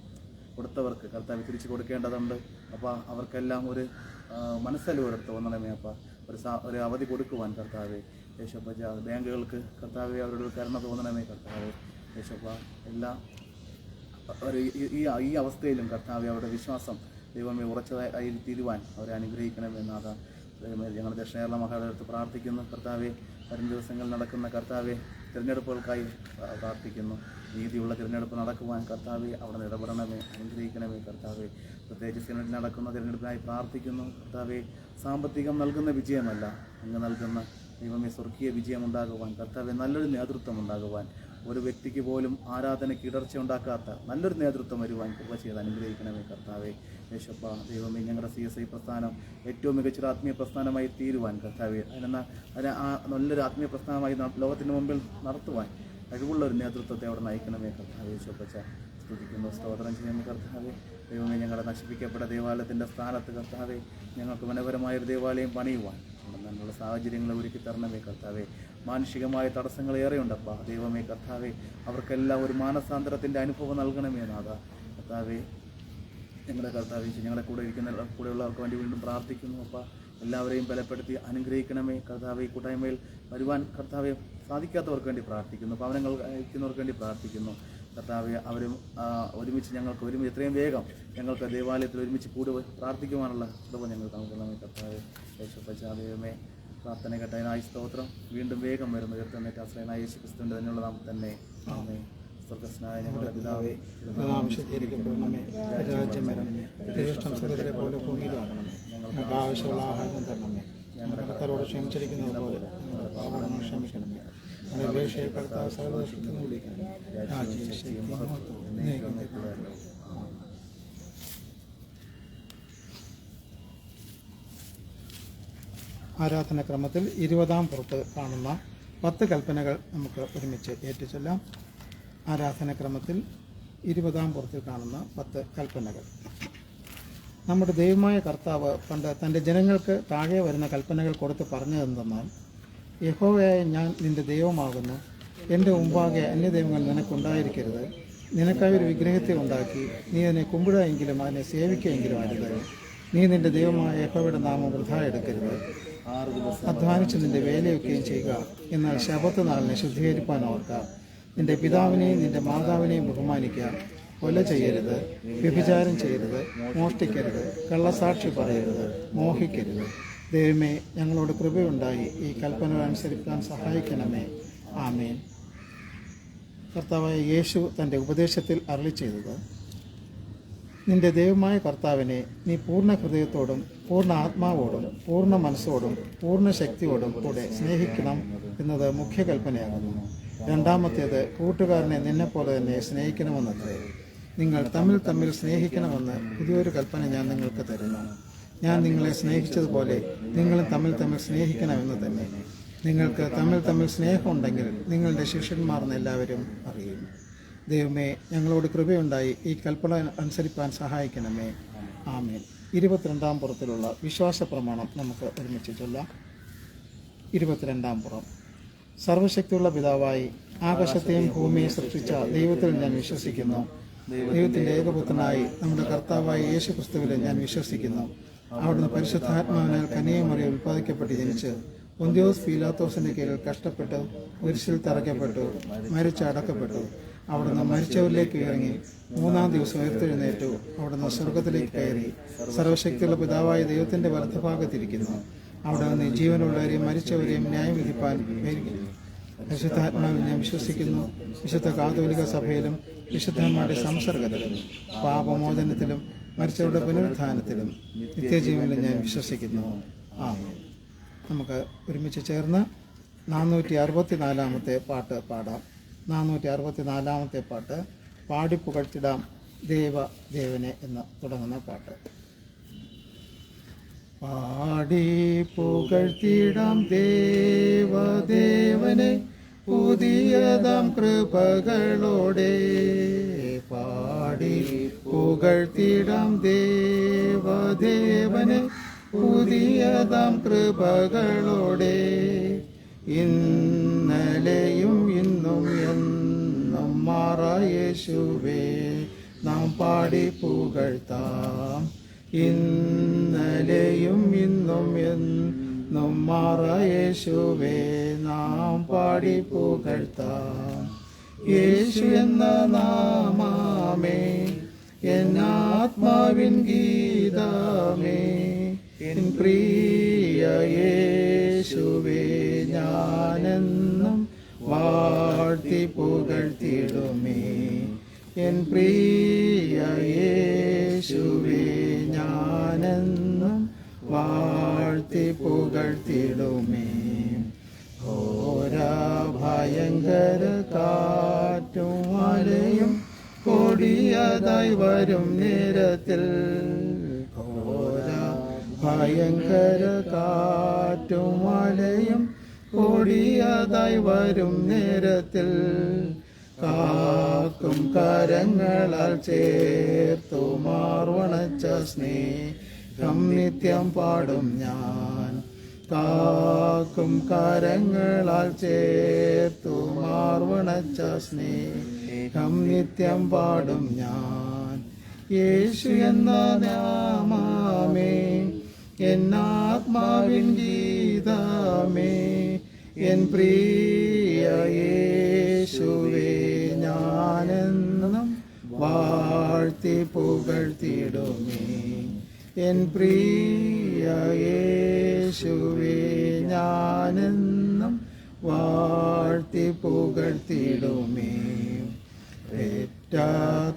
കൊടുത്തവർക്ക് കർത്താവ് തിരിച്ചു കൊടുക്കേണ്ടതുണ്ട് അപ്പോൾ അവർക്കെല്ലാം ഒരു മനസ്സലിവോടെ തോന്നണമേ അപ്പ. ഒരു അവധി കൊടുക്കുവാൻ കർത്താവെ. യേശപ്പ, ബാങ്കുകൾക്ക് കർത്താവെ അവരോട് കരുണ തോന്നണമേ കർത്താവെ. യേശപ്പ, എല്ലാം ഈ അവസ്ഥയിലും കർത്താവെ അവരുടെ വിശ്വാസം ദൈവമേ ഉറച്ചതായി തീരുവാൻ അവരെ അനുഗ്രഹിക്കണമെന്നാഥ. ഞങ്ങൾ ദക്ഷിണ കേരള മഹാനഗരത്ത് പ്രാർത്ഥിക്കുന്നു കർത്താവെ. വരും ദിവസങ്ങളിൽ നടക്കുന്ന കർത്താവെ തിരഞ്ഞെടുപ്പുകൾക്കായി പ്രാർത്ഥിക്കുന്നു. നീതിയുള്ള തിരഞ്ഞെടുപ്പ് നടക്കുവാൻ കർത്താവെ അവിടെ ഇടപെടണമേ, അനുഗ്രഹിക്കണമേ കർത്താവെ. പ്രത്യേകിച്ച് സെനറ്റിൽ നടക്കുന്ന തിരഞ്ഞെടുപ്പിനായി പ്രാർത്ഥിക്കുന്നു കർത്താവെ. സാമ്പത്തികം നൽകുന്ന വിജയമല്ല, അങ്ങ് നൽകുന്ന ദൈവമേ സ്വർഗീയ വിജയമുണ്ടാകുവാൻ കർത്താവെ, നല്ലൊരു നേതൃത്വം ഉണ്ടാകുവാൻ, ഒരു വ്യക്തിക്ക് പോലും ആരാധനയ്ക്ക് ഇടർച്ച ഉണ്ടാക്കാത്ത നല്ലൊരു നേതൃത്വം വരുവാൻ കൃപ ചെയ്ത് അനുഗ്രഹിക്കണമേ കർത്താവെ. യേശപ്പ, ദൈവമേ, ഞങ്ങളുടെ CSI പ്രസ്ഥാനം ഏറ്റവും മികച്ചൊരു ആത്മീയ പ്രസ്ഥാനമായി തീരുവാൻ കർത്താവെ, ആ നല്ലൊരു ആത്മീയ പ്രസ്ഥാനമായി ലോകത്തിന് മുമ്പിൽ നടത്തുവാൻ കഴിവുള്ള ഒരു നേതൃത്വത്തെ അവിടെ നയിക്കണമേ കർത്താവെ. യേശപ്പച്ച, സ്തുതിക്കുന്നു, സ്തോത്രം ചെയ്യുന്നു കർത്താവെ. ദൈവമേ, ഞങ്ങളുടെ നശിപ്പിക്കപ്പെട്ട ദേവാലയത്തിൻ്റെ സ്ഥാനത്ത് കർത്താവെ ഞങ്ങൾക്ക് മനോഹരമായൊരു ദേവാലയം പണിയുവാൻ എന്നുള്ള സാഹചര്യങ്ങൾ ഒരുക്കി തരണമേ കർത്താവെ. മാനുഷികമായ തടസ്സങ്ങൾ ഏറെയുണ്ടപ്പ. ദൈവമേ കർത്താവെ, അവർക്കെല്ലാം ഒരു മാനസാന്തരത്തിൻ്റെ അനുഭവം നൽകണമേ നാഥ കർത്താവെ. ഞങ്ങളുടെ കർത്താവെ, ഞങ്ങളുടെ കൂടെയുള്ളവർക്ക് വേണ്ടി വീണ്ടും പ്രാർത്ഥിക്കുന്നു അപ്പ. എല്ലാവരെയും ബലപ്പെടുത്തി അനുഗ്രഹിക്കണമേ. കർത്താവെ, ഈ കൂട്ടായ്മയിൽ വരുവാൻ കർത്താവെ സാധിക്കാത്തവർക്ക് വേണ്ടി പ്രാർത്ഥിക്കുന്നു, ഭവനങ്ങൾ അയക്കുന്നവർക്ക് വേണ്ടി പ്രാർത്ഥിക്കുന്നു. കർത്താവെ, അവരും ഒരുമിച്ച് ഞങ്ങൾക്ക് എത്രയും വേഗം ഞങ്ങൾക്ക് ദേവാലയത്തിൽ ഒരുമിച്ച് കൂടുതൽ പ്രാർത്ഥിക്കുവാനുള്ള കൃപ ഞങ്ങൾക്ക് നൽകണമേ. കർത്താവെ, യേശുപ്പച്ചാദൈവമേ, പ്രാർത്ഥന കേട്ടതിനായി സ്തോത്രം. വീണ്ടും വേഗം വരുന്ന ഉയർത്തുന്നേറ്റ ആശ്രയനായ യേശു ക്രിസ്തുവിൻ്റെ തന്നെയുള്ള നാം തന്നെ ആമേൻ. സ്വർഗ്ഗസ്ഥനായ ഞങ്ങളുടെ പിതാവേ, ശുദ്ധീകരിക്കപ്പെടണമേ, രാജ്യം വരണമേ, തിരുഷ്ടം സ്വർഗ്ഗത്തിലെ പോലെ ഭൂമിയിലാകണമേ. ഞങ്ങൾക്ക് ആവശ്യമുള്ള ആഹാരം തരണമേ, ഞങ്ങളുടെ കർത്താരോട് ക്ഷമിച്ചിരിക്കുന്നത് പോലെ ഞങ്ങളുടെ പാപങ്ങൾ ക്ഷമിക്കണമേ. ഞങ്ങളുടെ അപേക്ഷയെ കർത്താവ് സർവ്വശക്തനും വിളിക്കണം. രാജ്യം ശക്തിയും മഹത്വവും എന്നേക്കും നിത്യമായിരിക്കും. ആരാധനക്രമത്തിൽ 20-ാം പുറത്ത് കാണുന്ന 10 കൽപ്പനകൾ നമുക്ക് ഒരുമിച്ച് ഏറ്റുചൊല്ലാം. ആരാധനക്രമത്തിൽ 20-ാം പുറത്തിൽ കാണുന്ന 10 കൽപ്പനകൾ. നമ്മുടെ ദൈവമായ കർത്താവ് പണ്ട് തൻ്റെ ജനങ്ങൾക്ക് താഴെ വരുന്ന കൽപ്പനകൾ കൊടുത്ത് പറഞ്ഞതെന്തെന്നാൽ, യഹോവയായ ഞാൻ നിൻ്റെ ദൈവമാകുന്നു, എൻ്റെ മുമ്പാകെ അന്യദൈവങ്ങൾ നിനക്കുണ്ടായിരിക്കരുത്. നിനക്കായി ഒരു വിഗ്രഹത്തെ ഉണ്ടാക്കി നീ അതിനെ കുമ്പിടുകയെങ്കിലും അതിനെ സേവിക്കുകയെങ്കിലും അരുത്. നീ നിൻ്റെ ദൈവമായ യഹോവയുടെ നാമം വൃഥാ എടുക്കരുത്. അധ്വാനിച്ച് നിന്റെ വേലയൊക്കെയും ചെയ്യുക. എന്നാൽ ശബത്ത് നാളിനെ ശുദ്ധീകരിപ്പാൻ ഓർക്കുക. നിന്റെ പിതാവിനെയും നിന്റെ മാതാവിനെയും ബഹുമാനിക്കുക. കൊല ചെയ്യരുത്, വ്യഭിചാരം ചെയ്യരുത്, മോഷ്ടിക്കരുത്, കള്ളസാക്ഷി പറയരുത്, മോഹിക്കരുത്. ദൈവമേ, ഞങ്ങളോട് കൃപയുണ്ടായി ഈ കൽപ്പന അനുസരിക്കാൻ സഹായിക്കണമേ. ആമേൻ. കർത്താവായ യേശു തൻ്റെ ഉപദേശത്തിൽ അരുളി ചെയ്തത്, നിന്റെ ദൈവമായ കർത്താവിനെ നീ പൂർണ്ണ ഹൃദയത്തോടും പൂർണ്ണ ആത്മാവോടും പൂർണ്ണ മനസ്സോടും പൂർണ്ണ ശക്തിയോടും കൂടെ സ്നേഹിക്കണം എന്നത് മുഖ്യ കൽപ്പനയാകുന്നു. രണ്ടാമത്തേത് കൂട്ടുകാരനെ നിന്നെപ്പോലെ തന്നെ സ്നേഹിക്കണമെന്നത്രേ. നിങ്ങൾ തമ്മിൽ സ്നേഹിക്കണമെന്ന് പുതിയൊരു കൽപ്പന ഞാൻ നിങ്ങൾക്ക് തരുന്നു. ഞാൻ നിങ്ങളെ സ്നേഹിച്ചതുപോലെ നിങ്ങളും തമ്മിൽ സ്നേഹിക്കണമെന്ന് തന്നെ. നിങ്ങൾക്ക് തമ്മിൽ സ്നേഹമുണ്ടെങ്കിൽ നിങ്ങളുടെ ശിഷ്യന്മാർന്ന് എല്ലാവരും അറിയും. ദൈവമേ, ഞങ്ങളോട് കൃപയുണ്ടായി ഈ കൽപ്പന അനുസരിപ്പാൻ സഹായിക്കണമേ. ആമേൻ. 22-ാം പുറത്തിലുള്ള വിശ്വാസ പ്രമാണം നമുക്ക് ഒരുമിച്ച് ചൊല്ലാം. 22-ാം പുറം. സർവശക്തിയുള്ള പിതാവായി ആകാശത്തെയും ഭൂമിയെ സൃഷ്ടിച്ച ദൈവത്തിൽ ഞാൻ വിശ്വസിക്കുന്നു. ദൈവത്തിൻ്റെ ഏകപുത്രനായി നമ്മുടെ കർത്താവായ യേശു ക്രിസ്തുവിൽ ഞാൻ വിശ്വസിക്കുന്നു. അവിടുന്ന് പരിശുദ്ധാത്മാവിനാൽ കന്യകമറിയ ഉൽപ്പാദിക്കപ്പെട്ട് ജനിച്ച് പൊന്തിയോസ് പീലാത്തോസിന്റെ കീഴിൽ കഷ്ടപ്പെട്ട് കുരിശിൽ തറയ്ക്കപ്പെട്ടു, മരിച്ചടക്കപ്പെട്ടു. അവിടുന്ന് മരിച്ചവരിലേക്ക് ഇറങ്ങി 3-ാം ദിവസം ഉയർത്തെഴുന്നേറ്റു. അവിടുന്ന് സ്വർഗത്തിലേക്ക് കയറി സർവശക്തിയുള്ള പിതാവായ ദൈവത്തിന്റെ വലത്തുഭാഗത്തിരിക്കുന്നു. അവിടെ നിന്ന് ജീവനുള്ളവരെയും മരിച്ചവരെയും ന്യായം വിധിപ്പാൻ വരികയും. പരിശുദ്ധാത്മാവിൽ ഞാൻ വിശ്വസിക്കുന്നു. വിശുദ്ധ കാതോലിക സഭയിലും വിശുദ്ധന്മാരുടെ സംസർഗത്തിലും പാപമോചനത്തിലും മരിച്ചവരുടെ പുനരുത്ഥാനത്തിലും നിത്യജീവനിലും ഞാൻ വിശ്വസിക്കുന്നു. ആമേൻ. നമുക്ക് ഒരുമിച്ച് ചേർന്ന് 464-ാമത്തെ പാട്ട് പാടാം. 464-ാമത്തെ പാട്ട് പാടിപ്പുകഴ്ത്തിടാം ദേവനെ എന്ന് തുടങ്ങുന്ന പാട്ട്. പാടിപ്പുകഴ്ത്തിടാം ദേവനെ പുതിയതാം കൃപകളോടെ. പാടിപ്പുകഴ്ത്തിടാം ദേവനെ പുതിയതാം കൃപകളോടെ. ഇന്നലെയും ഇന്നും എന്നും മാറായ യേശുവേ നാം പാടി പുകഴ്ത്താം. ഇന്നലെയും ഇന്നും എന്നും മാറായ യേശുവേ നാം പാടി പുകഴ്ത്താം. യേശു എന്ന നാമമേ എന്നാത്മാവിൻ ഗീതമേ, എൻ പ്രിയ യേശുവേ ഞാനെന്നും വാഴ്ത്തി പുകഴ്ത്തിടുമേ. എൻ പ്രിയ യേശുവേ ഞാനെന്നും വാഴ്ത്തി പുകഴ്ത്തിടുമേ. ഘോര ഭയങ്കര കാറ്റും മഴയും കൊടിയതായി വരും നേരത്തിൽ. ഘോര ഭയങ്കര കാറ്റും മഴയും കൊടിയതായി വരും നേരത്തിൽ. കാക്കും കരങ്ങളാൽ ചേർത്തു മാർവണച്ച സ്നേഹം നിത്യം പാടും ഞാൻ. കാക്കും കരങ്ങളാൽ ചേർത്തു മാർവണച്ച സ്നേഹം നിത്യം പാടും ഞാൻ. യേശു എന്ന നാമമേ എന്നാത്മാവിൻ ഗീതമേ, എൻ പ്രിയ യേശുവേ, ഞാനെന്നും വാഴ്ത്തി പുകഴ്ത്തിടുമേ. എൻ പ്രിയ യേശുവേ, ഞാനെന്നും വാഴ്ത്തി പുകഴ്ത്തിടുമേ. പെറ്റ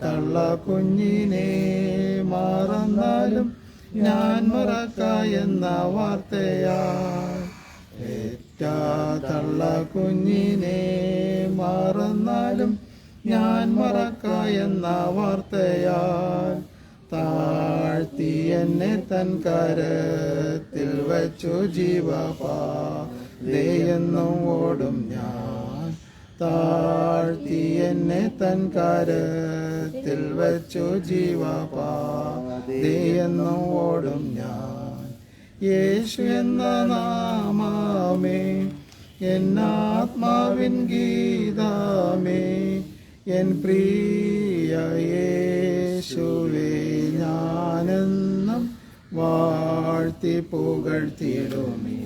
തള്ള കുഞ്ഞിനെ മറന്നാലും ഞാൻ മറക്കായെന്ന വാർത്തയാ. പെറ്റ തള്ള കുഞ്ഞിനെ മറന്നാലും ഞാൻ മറക്കായെന്ന വാർത്തയാൽ താഴ്ത്തി എന്നെ തൻ കരത്തിൽ വച്ചു ജീവപാതയെന്നും ഓടും ഞാൻ. താഴ്ത്തി എന്നെ തൻ കരത്തിൽ വച്ചു ജീവപാതയെന്നും ഓടും ഞാൻ. യേശു എന്ന നാമമേ, എന്നാത്മാവിൻ ഗീതമേ, എൻ പ്രിയ യേശുവേ, ഞാനെന്നും വാഴ്ത്തി പുകഴ്ത്തിടുമേ.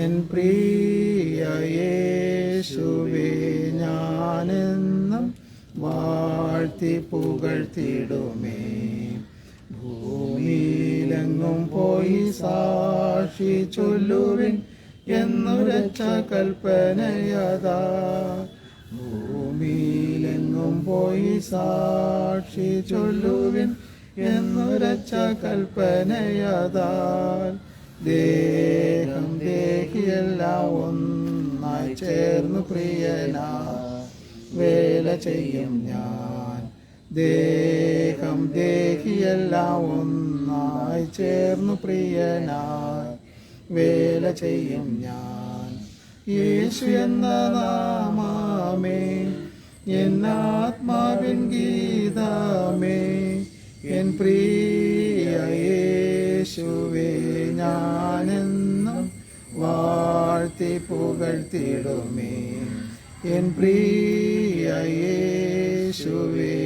എൻ പ്രിയ യേശുവേ, ഞാനെന്നും വാഴ്ത്തി പുകഴ്ത്തിടുമേ. ഭൂമിയിലെങ്ങും പോയി സാക്ഷി ചൊല്ലുവിൻ എന്നുരച്ച കൽപ്പനയതാ. ഭൂമിയിലെങ്ങും പോയി സാക്ഷി ചൊല്ലുവിൻ എന്നുരച്ച കൽപ്പനയതാൽ ദേഹം ദേഹിയെല്ലാം ഒന്നായി ചേർന്നു പ്രിയനാ വേല ചെയ്യും ഞാൻ. ദേഹം ദേഹിയെല്ലാം ഒന്നായി ചേർന്നു പ്രിയനായി വേല ചെയ്യും ഞാൻ. യേശു എന്ന നാമമേ, എന്നാത്മാവിൻ ഗീതമേ, എൻ പ്രിയ യേശുവേ, ഞാനെന്നും വാഴ്ത്തി പുകഴ്ത്തിടുമേ. എൻ പ്രിയ യേശുവേ,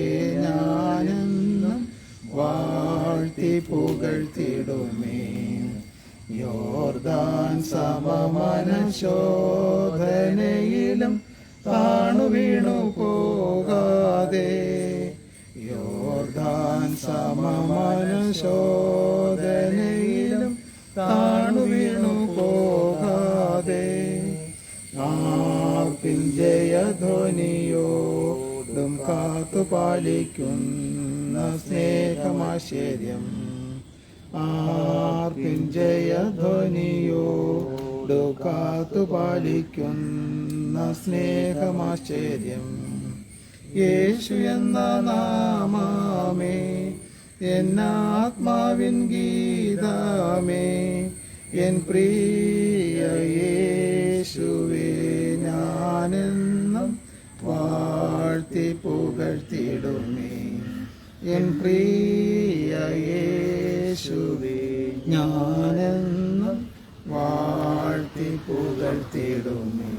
ഞാനെന്നും വാഴ്ത്തി പുകഴ്ത്തിടുമേ. യോർദാൻ സമമനശോധനയിലും താണു വീണു പോകാതെ, യോർദാൻ സമമനശോധനയിലും താണു വീണു പോകാതെ, ആർപ്പിൻ ജയധ്വനിയോടും കാത്തുപാലിക്കുന്ന സ്നേഹമാശ്ചര്യം. ആർപ്പിൻ ജയധ്വനിയോടു കാത്തുപാലിക്കുന്ന സ്നേഹമാശ്ചര്യം. യേശു എന്ന നാമമേ, എന്നാത്മാവിൻ ഗീതമേ, എൻ പ്രിയ യേശുവേ, ഞാനെന്നും വാഴ്ത്തി പുകഴ്ത്തിടുമേ. എൻ പ്രിയ യേശുവേ, ഞാനെന്നും വാഴ്ത്തി പുകഴ്ത്തിടുമേ.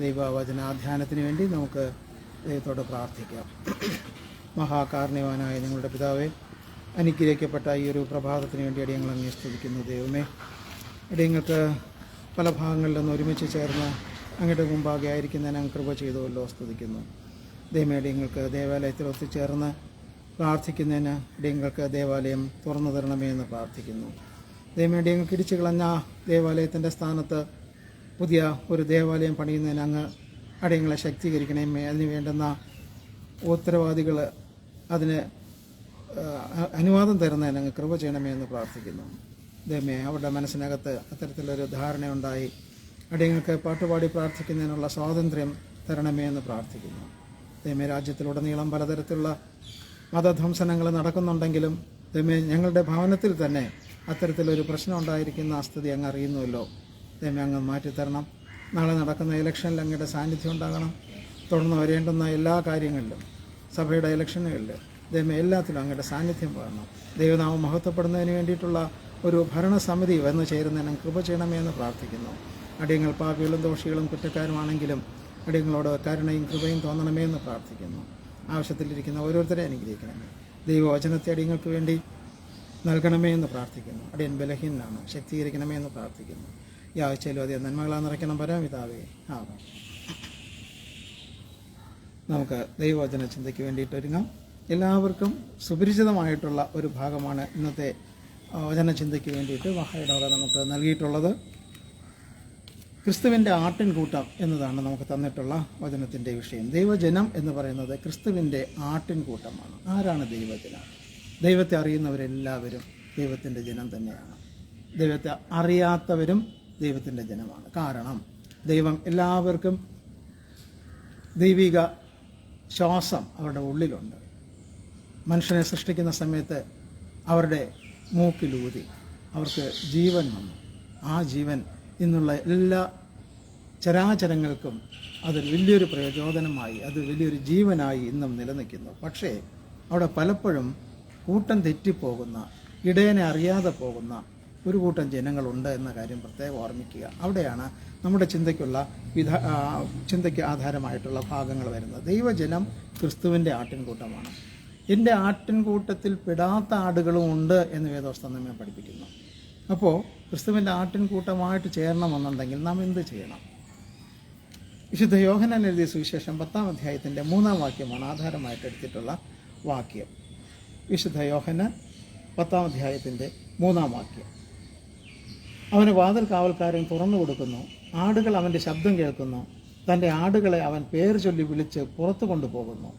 ദൈവവചനാധ്യാനത്തിന് വേണ്ടി നമുക്ക് ദൈവത്തോട് പ്രാർത്ഥിക്കാം. മഹാകാരുണ്യവാനായ ഞങ്ങളുടെ പിതാവേ, അനുഗ്രഹിക്കപ്പെട്ട ഈ ഒരു പ്രഭാതത്തിന് വേണ്ടി അടിയങ്ങൾ അങ്ങേ സ്തുതിക്കുന്നു. ദൈവമേ, അടിയങ്ങൾക്ക് പല ഭാഗങ്ങളിൽ നിന്ന് ഒരുമിച്ച് ചേർന്ന് അങ്ങയുടെ മുമ്പാകെ ആയിരിക്കുന്നതിന് അങ്ങ് കൃപ ചെയ്തുവല്ലോ, സ്തുതിക്കുന്നു. ദൈവമേ, അടിയങ്ങൾക്ക് ദേവാലയത്തിൽ ഒത്തുചേർന്ന് പ്രാർത്ഥിക്കുന്നതിന് അടിയങ്ങൾക്ക് ദേവാലയം തുറന്നു തരണമേ എന്ന് പ്രാർത്ഥിക്കുന്നു. ദൈവമേ, അടിയങ്ങൾക്ക് ഇടിച്ചു കളഞ്ഞ ദേവാലയത്തിൻ്റെ സ്ഥാനത്ത് പുതിയ ഒരു ദേവാലയം പണിയുന്നതിന് അങ്ങ് അടിയങ്ങളെ ശക്തീകരിക്കണമേ. അതിന് വേണ്ടുന്ന ഉത്തരവാദികൾ അതിന് അനുവാദം തരുന്നതിന് അങ്ങ് കൃപ ചെയ്യണമേ എന്ന് പ്രാർത്ഥിക്കുന്നു. ദൈവമേ, അവരുടെ മനസ്സിനകത്ത് അത്തരത്തിലൊരു ധാരണയുണ്ടായി അടിയങ്ങൾക്ക് പാട്ടുപാടി പ്രാർത്ഥിക്കുന്നതിനുള്ള സ്വാതന്ത്ര്യം തരണമേ എന്ന് പ്രാർത്ഥിക്കുന്നു. ദൈവമേ, രാജ്യത്തിലുടനീളം പലതരത്തിലുള്ള മതധ്വംസനങ്ങൾ നടക്കുന്നുണ്ടെങ്കിലും ദൈവമേ, ഞങ്ങളുടെ ഭവനത്തിൽ തന്നെ അത്തരത്തിലൊരു പ്രശ്നം ഉണ്ടായിരിക്കുന്ന ആ സ്ഥിതി അങ്ങ് അറിയുന്നുവല്ലോ. ദൈവമേ, അങ്ങ് മാറ്റിത്തരണം. നാളെ നടക്കുന്ന ഇലക്ഷനിൽ അങ്ങയുടെ സാന്നിധ്യം ഉണ്ടാകണം. തുടർന്ന് വരേണ്ടുന്ന എല്ലാ കാര്യങ്ങളിലും, സഭയുടെ ഇലക്ഷനുകളിൽ ദൈവമേ, എല്ലാത്തിലും അങ്ങയുടെ സാന്നിധ്യം വേണം. ദൈവനാമം മഹത്വപ്പെടുന്നതിന് വേണ്ടിയിട്ടുള്ള ഒരു ഭരണസമിതി വന്നു ചേരുന്നതിന് കൃപ ചെയ്യണമേ എന്ന് പ്രാർത്ഥിക്കുന്നു. അടിയങ്ങൾ പാപികളും ദോഷികളും കുറ്റക്കാരുമാണെങ്കിലും അടിയങ്ങളോട് കരുണയും കൃപയും തോന്നണമേ എന്ന് പ്രാർത്ഥിക്കുന്നു. ആവശ്യത്തിലിരിക്കുന്ന ഓരോരുത്തരെ അനുഗ്രഹിക്കണമേ. ദൈവവചനത്തെ അടിയങ്ങൾക്ക് വേണ്ടി നൽകണമേ എന്ന് പ്രാർത്ഥിക്കുന്നു. അടിയൻ ബലഹീനാണ്, ശക്തീകരിക്കണമേ എന്ന് പ്രാർത്ഥിക്കുന്നു. ഈ ആഴ്ചയിലും അധികം നന്മകളാ നിറയ്ക്കണം പരമിതാവേ. ആമേൻ. നമുക്ക് ദൈവവചന ചിന്തയ്ക്ക് വേണ്ടിയിട്ട് ഒരുങ്ങാം. എല്ലാവർക്കും സുപരിചിതമായിട്ടുള്ള ഒരു ഭാഗമാണ് ഇന്നത്തെ വചനചിന്തയ്ക്ക് വേണ്ടിയിട്ട് മഹായിടവക നമുക്ക് നൽകിയിട്ടുള്ളത്. ക്രിസ്തുവിൻ്റെ ആട്ടിൻകൂട്ടം എന്നതാണ് നമുക്ക് തന്നിട്ടുള്ള വചനത്തിൻ്റെ വിഷയം. ദൈവജനം എന്ന് പറയുന്നത് ക്രിസ്തുവിൻ്റെ ആട്ടിൻകൂട്ടമാണ്. ആരാണ് ദൈവജനം? ദൈവത്തെ അറിയുന്നവരെല്ലാവരും ദൈവത്തിൻ്റെ ജനം തന്നെയാണ്. ദൈവത്തെ അറിയാത്തവരും ദൈവത്തിൻ്റെ ജനമാണ്. കാരണം ദൈവം എല്ലാവർക്കും ദൈവിക ശ്വാസം അവരുടെ ഉള്ളിലുണ്ട്. മനുഷ്യനെ സൃഷ്ടിക്കുന്ന സമയത്ത് അവരുടെ മൂക്കിലൂതി അവർക്ക് ജീവൻ വന്നു. ആ ജീവൻ ഇന്നുള്ള എല്ലാ ചരാചരങ്ങൾക്കും അതൊരു വലിയൊരു പ്രചോദനമായി, അത് വലിയൊരു ജീവനായി ഇന്നും നിലനിൽക്കുന്നു. പക്ഷേ അവിടെ പലപ്പോഴും കൂട്ടം തെറ്റിപ്പോകുന്ന, ഇടയനെ അറിയാതെ പോകുന്ന ഒരു കൂട്ടം ജനങ്ങളുണ്ട് എന്ന കാര്യം പ്രത്യേകം ഓർമ്മിക്കുക. അവിടെയാണ് നമ്മുടെ ചിന്തയ്ക്ക് ആധാരമായിട്ടുള്ള ഭാഗങ്ങൾ വരുന്നത്. ദൈവജനം ക്രിസ്തുവിൻ്റെ ആട്ടിൻകൂട്ടമാണ്. എൻ്റെ ആട്ടിൻകൂട്ടത്തിൽ പെടാത്ത ആടുകളും ഉണ്ട് എന്ന് വേദോസ്തം നമ്മെ പഠിപ്പിക്കുന്നു. അപ്പോൾ ക്രിസ്തുവിൻ്റെ ആട്ടിൻകൂട്ടമായിട്ട് ചേരണമെന്നുണ്ടെങ്കിൽ നാം എന്ത് ചെയ്യണം? വിശുദ്ധ യോഹന്നാൻ എഴുതിയ സുവിശേഷം 10-ാം അധ്യായത്തിൻ്റെ 3-ാം വാക്യമാണ് ആധാരമായിട്ട് എടുത്തിട്ടുള്ള വാക്യം. വിശുദ്ധ യോഹന്നാൻ 10-ാം അധ്യായത്തിൻ്റെ 3-ാം വാക്യം. അവന് വാതിൽ കാവൽക്കാരൻ തുറന്നു കൊടുക്കുന്നു. ആടുകൾ അവൻ്റെ ശബ്ദം കേൾക്കുന്നു. തൻ്റെ ആടുകളെ അവൻ പേർ ചൊല്ലി വിളിച്ച് പുറത്തു കൊണ്ടുപോകുന്നു.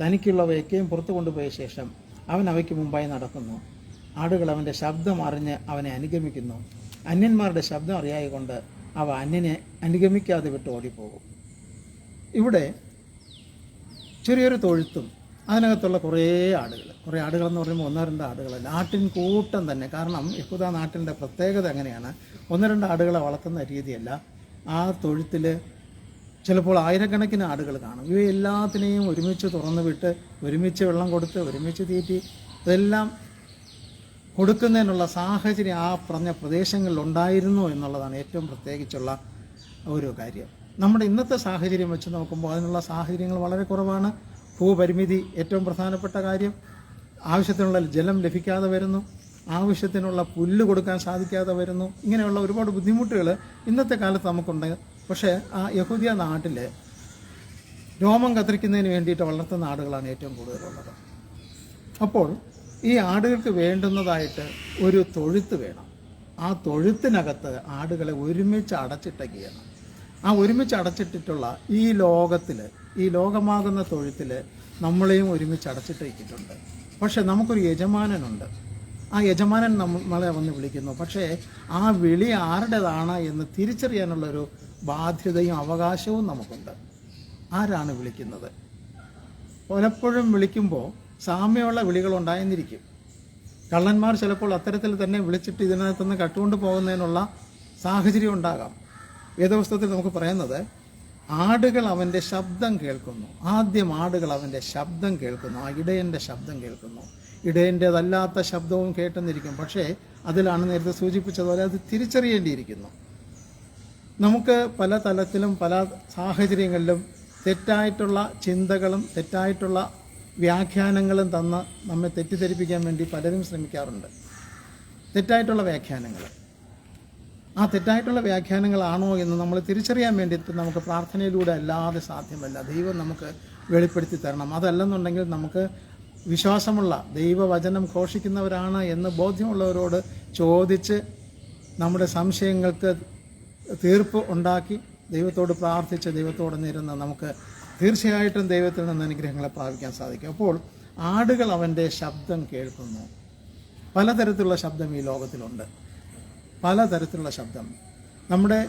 തനിക്കുള്ളവയൊക്കെയും പുറത്തു കൊണ്ടുപോയ ശേഷം അവൻ അവയ്ക്ക് മുമ്പായി നടക്കുന്നു. ആടുകൾ അവൻ്റെ ശബ്ദം അറിഞ്ഞ് അവനെ അനുഗമിക്കുന്നു. അന്യന്മാരുടെ ശബ്ദം അറിയായതുകൊണ്ട് അവ അന്യനെ അനുഗമിക്കാതെ വിട്ട് ഓടിപ്പോകും. ഇവിടെ ചെറിയൊരു തൊഴുത്തും അതിനകത്തുള്ള കുറേ ആടുകളെന്ന് പറയുമ്പോൾ 1-2 ആടുകളല്ല, ആട്ടിൻകൂട്ടം തന്നെ. കാരണം യഹൂദ നാട്ടിൻ്റെ പ്രത്യേകത എങ്ങനെയാണ്? 1-2 ആടുകളെ വളർത്തുന്ന രീതിയല്ല. ആ തൊഴുത്തിൽ ചിലപ്പോൾ ആയിരക്കണക്കിന് ആടുകൾ കാണും. ഇവയെല്ലാത്തിനെയും ഒരുമിച്ച് തുറന്നു വിട്ട്, ഒരുമിച്ച് വെള്ളം കൊടുത്ത്, ഒരുമിച്ച് തീറ്റി, ഇതെല്ലാം കൊടുക്കുന്നതിനുള്ള സാഹചര്യം ആ പറഞ്ഞ പ്രദേശങ്ങളിൽ ഉണ്ടായിരുന്നു എന്നുള്ളതാണ് ഏറ്റവും പ്രത്യേകിച്ചുള്ള ഒരു കാര്യം. നമ്മുടെ ഇന്നത്തെ സാഹചര്യം വെച്ച് നോക്കുമ്പോൾ അതിനുള്ള സാഹചര്യങ്ങൾ വളരെ കുറവാണ്. ഭൂപരിമിതി ഏറ്റവും പ്രധാനപ്പെട്ട കാര്യം. ആവശ്യത്തിനുള്ള ജലം ലഭിക്കാതെ വരുന്നു, ആവശ്യത്തിനുള്ള പുല്ല് കൊടുക്കാൻ സാധിക്കാതെ വരുന്നു. ഇങ്ങനെയുള്ള ഒരുപാട് ബുദ്ധിമുട്ടുകൾ ഇന്നത്തെ കാലത്ത് നമുക്കുണ്ട്. പക്ഷേ ആ യഹൂദിയ നാട്ടിൽ രോമം കത്തിരിക്കുന്നതിന് വേണ്ടിയിട്ട് വളർത്തുന്ന ആടുകളാണ് ഏറ്റവും കൂടുതലുള്ളത്. അപ്പോൾ ഈ ആടുകൾക്ക് വേണ്ടുന്നതായിട്ട് ഒരു തൊഴുത്ത് വേണം. ആ തൊഴുത്തിനകത്ത് ആടുകളെ ഒരുമിച്ച് അടച്ചിട്ടൊക്കെയാണ്. ആ ഒരുമിച്ച് അടച്ചിട്ടിട്ടുള്ള ഈ ലോകത്തിൽ, ഈ ലോകമാകുന്ന തൊഴുത്തിൽ നമ്മളെയും ഒരുമിച്ച് അടച്ചിട്ടിട്ടുണ്ട്. പക്ഷെ നമുക്കൊരു യജമാനനുണ്ട്. ആ യജമാനൻ നമ്മളെ വന്ന് വിളിക്കുന്നു. പക്ഷേ ആ വിളി ആരുടേതാണ് എന്ന് തിരിച്ചറിയാനുള്ളൊരു ബാധ്യതയും അവകാശവും നമുക്കുണ്ട്. ആരാണ് വിളിക്കുന്നത്? പലപ്പോഴും വിളിക്കുമ്പോൾ സാമ്യമുള്ള വിളികളുണ്ടായെന്നിരിക്കും. കള്ളന്മാർ ചിലപ്പോൾ അത്തരത്തിൽ തന്നെ വിളിച്ചിട്ട് ഇതിനകത്തുനിന്ന് കട്ടുകൊണ്ട് പോകുന്നതിനുള്ള സാഹചര്യം ഉണ്ടാകാം. വേദപുസ്തകത്തിൽ നമുക്ക് പറയുന്നത് ആടുകൾ അവൻ്റെ ശബ്ദം കേൾക്കുന്നു. ആദ്യം ആടുകൾ അവൻ്റെ ശബ്ദം കേൾക്കുന്നു. ആ ഇടയൻ്റെ ശബ്ദം കേൾക്കുന്നു. ഇടയൻ്റേതല്ലാത്ത ശബ്ദവും കേട്ടെന്നിരിക്കും. പക്ഷേ അതിലാണ് നേരത്തെ സൂചിപ്പിച്ചതുപോലെ അത് തിരിച്ചറിയേണ്ടിയിരിക്കുന്നു. നമുക്ക് പല തലത്തിലും പല സാഹചര്യങ്ങളിലും തെറ്റായിട്ടുള്ള ചിന്തകളും തെറ്റായിട്ടുള്ള വ്യാഖ്യാനങ്ങളും തന്ന് നമ്മെ തെറ്റിദ്ധരിപ്പിക്കാൻ വേണ്ടി പലരും ശ്രമിക്കാറുണ്ട്. തെറ്റായിട്ടുള്ള വ്യാഖ്യാനങ്ങൾ, ആ തെറ്റായിട്ടുള്ള വ്യാഖ്യാനങ്ങളാണോ എന്ന് നമ്മൾ തിരിച്ചറിയാൻ വേണ്ടിയിട്ട് നമുക്ക് പ്രാർത്ഥനയിലൂടെ അല്ലാതെ സാധ്യമല്ല. ദൈവം നമുക്ക് വെളിപ്പെടുത്തി തരണം. അതല്ലെന്നുണ്ടെങ്കിൽ നമുക്ക് വിശ്വാസമുള്ള ദൈവവചനം ഘോഷിക്കുന്നവരാണ് എന്ന് ബോധ്യമുള്ളവരോട് ചോദിച്ച് നമ്മുടെ സംശയങ്ങൾക്ക് തീർപ്പ് ഉണ്ടാക്കി ദൈവത്തോട് പ്രാർത്ഥിച്ച് ദൈവത്തോട് നിരുന്ന് നമുക്ക് തീർച്ചയായിട്ടും ദൈവത്തിൽ നിന്ന് അനുഗ്രഹങ്ങളെ പ്രാപിക്കാൻ സാധിക്കും. അപ്പോൾ ആടുകൾ അവൻ്റെ ശബ്ദം കേൾക്കുന്നു. പലതരത്തിലുള്ള ശബ്ദം ഈ ലോകത്തിലുണ്ട്. പലതരത്തിലുള്ള ശബ്ദം. നമ്മുടെ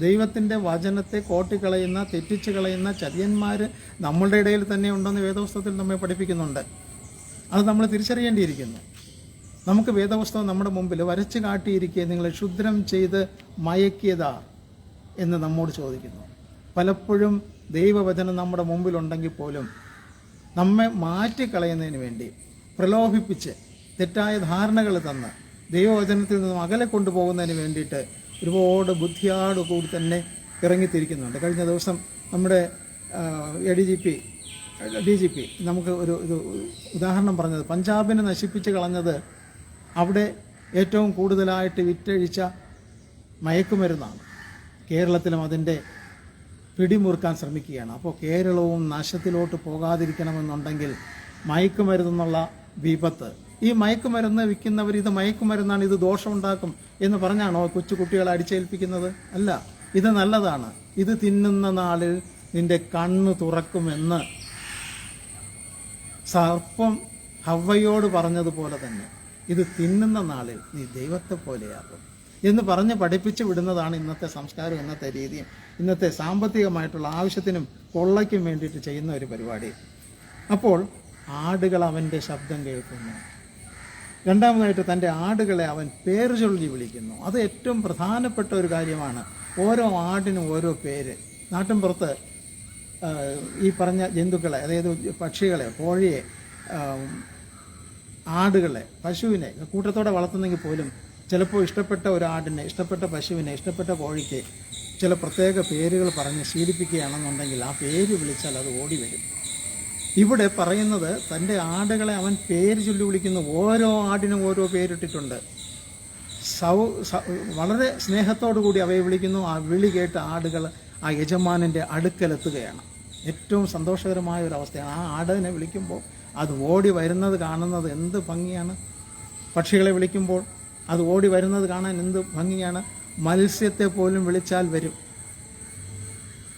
ദൈവത്തിൻ്റെ വചനത്തെ കോട്ടിക്കളയുന്ന, തെറ്റിച്ച് കളയുന്ന ചതിയന്മാർ നമ്മളുടെ ഇടയിൽ തന്നെ ഉണ്ടെന്ന് വേദപുസ്തകത്തിൽ നമ്മെ പഠിപ്പിക്കുന്നുണ്ട്. അത് നമ്മൾ തിരിച്ചറിയേണ്ടിയിരിക്കുന്നു. നമുക്ക് വേദപുസ്തകം നമ്മുടെ മുമ്പിൽ വരച്ച് കാട്ടിയിരിക്കുക, നിങ്ങളെ ക്ഷുദ്രം ചെയ്ത് മയക്കിയതാ എന്ന് നമ്മോട് ചോദിക്കുന്നു. പലപ്പോഴും ദൈവവചനം നമ്മുടെ മുമ്പിലുണ്ടെങ്കിൽ പോലും നമ്മെ മാറ്റിക്കളയുന്നതിന് വേണ്ടി പ്രലോഭിപ്പിച്ച് തെറ്റായ ധാരണകൾ തന്ന് ദൈവവചനത്തിൽ നിന്നും അകലെ കൊണ്ടുപോകുന്നതിന് വേണ്ടിയിട്ട് ഒരുപാട് ബുദ്ധിയോട് കൂടി തന്നെ ഇറങ്ങിത്തിരിക്കുന്നുണ്ട്. കഴിഞ്ഞ ദിവസം നമ്മുടെ ഡി ജി പി നമുക്ക് ഒരു ഉദാഹരണം പറഞ്ഞത്, പഞ്ചാബിനെ നശിപ്പിച്ച് കളഞ്ഞത് അവിടെ ഏറ്റവും കൂടുതലായിട്ട് വിറ്റഴിച്ച മയക്കുമരുന്നാണ്. കേരളത്തിലും അതിൻ്റെ പിടിമുറുക്കാൻ ശ്രമിക്കുകയാണ്. അപ്പോൾ കേരളവും നാശത്തിലോട്ട് പോകാതിരിക്കണമെന്നുണ്ടെങ്കിൽ മയക്കുമരുന്നെന്നുള്ള വിപത്ത്, ഈ മയക്കുമരുന്ന് വിൽക്കുന്നവർ ഇത് മയക്കുമരുന്നാണ്, ഇത് ദോഷമുണ്ടാക്കും എന്ന് പറഞ്ഞാണോ കൊച്ചു കുട്ടികളെ അടിച്ചേൽപ്പിക്കുന്നത്? അല്ല, ഇത് നല്ലതാണ്, ഇത് തിന്നുന്ന നാളിൽ നിന്റെ കണ്ണ് തുറക്കുമെന്ന് സർപ്പം ഹവ്വയോട് പറഞ്ഞതുപോലെ തന്നെ ഇത് തിന്നുന്ന നാളിൽ നീ ദൈവത്തെ പോലെയാകും എന്ന് പറഞ്ഞ് പഠിപ്പിച്ച് വിടുന്നതാണ് ഇന്നത്തെ സംസ്കാരം, ഇന്നത്തെ രീതിയും, ഇന്നത്തെ സാമ്പത്തികമായിട്ടുള്ള ആവശ്യത്തിനും കൊള്ളയ്ക്കും വേണ്ടിയിട്ട് ചെയ്യുന്ന ഒരു പരിപാടി. അപ്പോൾ ആടുകൾ അവൻ്റെ ശബ്ദം കേൾക്കുന്നു. രണ്ടാമതായിട്ട് തൻ്റെ ആടുകളെ അവൻ പേര് ചൊല്ലി വിളിക്കുന്നു. അത് ഏറ്റവും പ്രധാനപ്പെട്ട ഒരു കാര്യമാണ്. ഓരോ ആടിനും ഓരോ പേര്. നാട്ടിൻപുറത്ത് ഈ പറഞ്ഞ ജന്തുക്കളെ, അതായത് പക്ഷികളെ, കോഴിയെ, ആടുകളെ, പശുവിനെ കൂട്ടത്തോടെ വളർത്തുന്നെങ്കിൽ പോലും ചിലപ്പോൾ ഇഷ്ടപ്പെട്ട ഒരു ആടിനെ, ഇഷ്ടപ്പെട്ട പശുവിനെ, ഇഷ്ടപ്പെട്ട കോഴിക്ക് ചില പ്രത്യേക പേരുകൾ പറഞ്ഞ് ശീലിപ്പിക്കുകയാണെന്നുണ്ടെങ്കിൽ ആ പേര് വിളിച്ചാൽ അത് ഓടി വരും. ഇവിടെ പറയുന്നത് തൻ്റെ ആടുകളെ അവൻ പേര് ചൊല്ലി വിളിക്കുന്നു. ഓരോ ആടിനും ഓരോ പേരിട്ടിട്ടുണ്ട്. വളരെ സ്നേഹത്തോടു കൂടി അവയെ വിളിക്കുന്നു. ആ വിളി കേട്ട് ആടുകൾ ആ യജമാനൻ്റെ അടുക്കലെത്തുകയാണ്. ഏറ്റവും സന്തോഷകരമായ ഒരു അവസ്ഥയാണ്. ആ ആടിനെ വിളിക്കുമ്പോൾ അത് ഓടി വരുന്നത് കാണുന്നത് എന്ത് ഭംഗിയാണ്. പക്ഷികളെ വിളിക്കുമ്പോൾ അത് ഓടി വരുന്നത് കാണാൻ എന്ത് ഭംഗിയാണ്. മത്സ്യത്തെ പോലും വിളിച്ചാൽ വരും.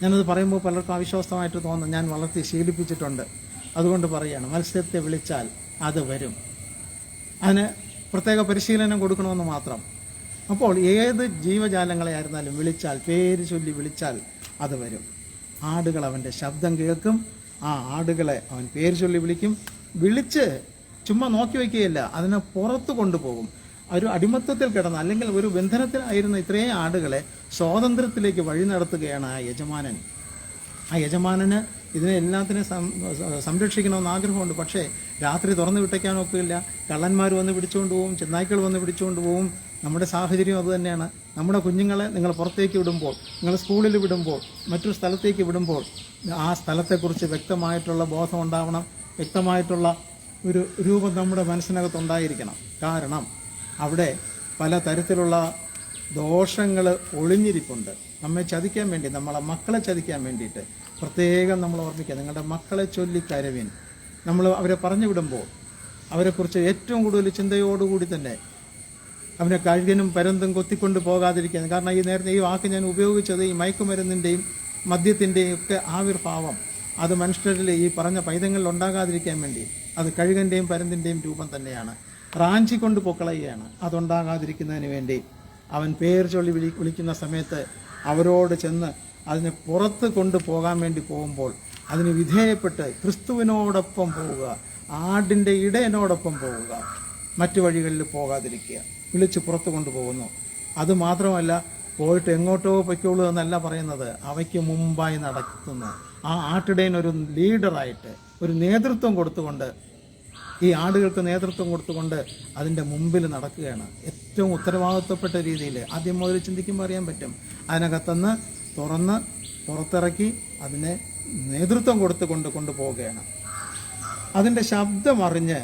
ഞാനത് പറയുമ്പോൾ പലർക്കും അവിശ്വാസമായിട്ട് തോന്നും. ഞാൻ വളർത്തി ശീലിപ്പിച്ചിട്ടുണ്ട്, അതുകൊണ്ട് പറയുകയാണ്. മത്സ്യത്തെ വിളിച്ചാൽ അത് വരും. അതിന് പ്രത്യേക പരിശീലനം കൊടുക്കണമെന്ന് മാത്രം. അപ്പോൾ ഏത് ജീവജാലങ്ങളെ ആയിരുന്നാലും വിളിച്ചാൽ, പേര് ചൊല്ലി വിളിച്ചാൽ അത് വരും. ആടുകൾ അവൻ്റെ ശബ്ദം കേൾക്കും. ആ ആടുകളെ അവൻ പേര് ചൊല്ലി വിളിക്കും. വിളിച്ച് ചുമ്മാ നോക്കി വയ്ക്കുകയില്ല, അതിനെ പുറത്ത് കൊണ്ടുപോകും. ഒരു അടിമത്തത്തിൽ കിടന്ന, അല്ലെങ്കിൽ ഒരു ബന്ധനത്തിലായിരുന്ന ഇത്രയും ആടുകളെ സ്വാതന്ത്ര്യത്തിലേക്ക് വഴി നടത്തുകയാണ് ആ യജമാനൻ. ആ യജമാനന് ഇതിനെ എല്ലാത്തിനും സംരക്ഷിക്കണമെന്ന് ആഗ്രഹമുണ്ട്. പക്ഷേ രാത്രി തുറന്നു വിട്ടേക്കാൻ ഒക്കില്ല. കള്ളന്മാർ വന്ന് പിടിച്ചുകൊണ്ട് പോവും, ചെന്നായ്ക്കൾ വന്ന് പിടിച്ചുകൊണ്ട് പോവും. നമ്മുടെ സാഹചര്യം അതുതന്നെയാണ്. നമ്മുടെ കുഞ്ഞുങ്ങളെ നിങ്ങൾ പുറത്തേക്ക് വിടുമ്പോൾ, നിങ്ങൾ സ്കൂളിൽ വിടുമ്പോൾ, മറ്റൊരു സ്ഥലത്തേക്ക് വിടുമ്പോൾ ആ സ്ഥലത്തെക്കുറിച്ച് വ്യക്തമായിട്ടുള്ള ബോധം ഉണ്ടാവണം. വ്യക്തമായിട്ടുള്ള ഒരു രൂപം നമ്മുടെ മനസ്സിനകത്തുണ്ടായിരിക്കണം. കാരണം അവിടെ പല തരത്തിലുള്ള ദോഷങ്ങൾ ഒളിഞ്ഞിരിപ്പുണ്ട്. നമ്മെ ചതിക്കാൻ വേണ്ടി, നമ്മളെ മക്കളെ ചതിക്കാൻ വേണ്ടിയിട്ട് പ്രത്യേകം നമ്മൾ ഓർമ്മിക്കുക. നിങ്ങളുടെ മക്കളെ ചൊല്ലിക്കരവിൻ. നമ്മൾ അവരെ പറഞ്ഞു വിടുമ്പോൾ അവരെക്കുറിച്ച് ഏറ്റവും കൂടുതൽ ചിന്തയോടുകൂടി തന്നെ അവനെ കഴുകനും പരന്തും കൊത്തിക്കൊണ്ട് പോകാതിരിക്കുക. കാരണം നേരത്തെ ഈ വാക്ക് ഞാൻ ഉപയോഗിച്ചത് ഈ മയക്കുമരുന്നിൻ്റെയും മദ്യത്തിൻ്റെയും ഒക്കെ ആവിർഭാവം അത് മനുഷ്യരിൽ ഈ പറഞ്ഞ പൈതങ്ങളിൽ ഉണ്ടാകാതിരിക്കാൻ വേണ്ടി അത് കഴുകൻ്റെയും പരന്തിൻ്റെയും രൂപം തന്നെയാണ്. റാഞ്ചിക്കൊണ്ട് പൊക്കളയുകയാണ്. അതുണ്ടാകാതിരിക്കുന്നതിന് വേണ്ടി അവൻ പേർ ചൊല്ലി വിളിക്കുന്ന സമയത്ത് അവരോട് ചെന്ന് അതിനെ പുറത്ത് കൊണ്ടുപോകാൻ വേണ്ടി പോകുമ്പോൾ അതിന് വിധേയപ്പെട്ട് ക്രിസ്തുവിനോടൊപ്പം പോവുക, ആടിൻ്റെ ഇടയനോടൊപ്പം പോവുക, മറ്റു വഴികളിൽ പോകാതിരിക്കുക. വിളിച്ച് പുറത്ത് കൊണ്ടുപോകുന്നു. അതുമാത്രമല്ല, പോയിട്ട് എങ്ങോട്ടോ പൊയ്ക്കോളൂ എന്നല്ല പറയുന്നത്, അവയ്ക്ക് മുമ്പായി നടത്തുന്നു. ആ ആട്ടിടയൻ ഒരു ലീഡറായിട്ട്, ഒരു നേതൃത്വം കൊടുത്തുകൊണ്ട്, ഈ ആടുകൾക്ക് നേതൃത്വം കൊടുത്തുകൊണ്ട് അതിൻ്റെ മുമ്പിൽ നടക്കുകയാണ്. ഏറ്റവും ഉത്തരവാദിത്വപ്പെട്ട രീതിയിൽ ആദ്യം മുതൽ ചിന്തിക്കുമ്പോൾ അറിയാൻ പറ്റും. അതിനകത്തുനിന്ന് തുറന്ന് പുറത്തിറക്കി അതിനെ നേതൃത്വം കൊടുത്തുകൊണ്ട് കൊണ്ടുപോവുകയാണ്. അതിൻ്റെ ശബ്ദമറിഞ്ഞ്,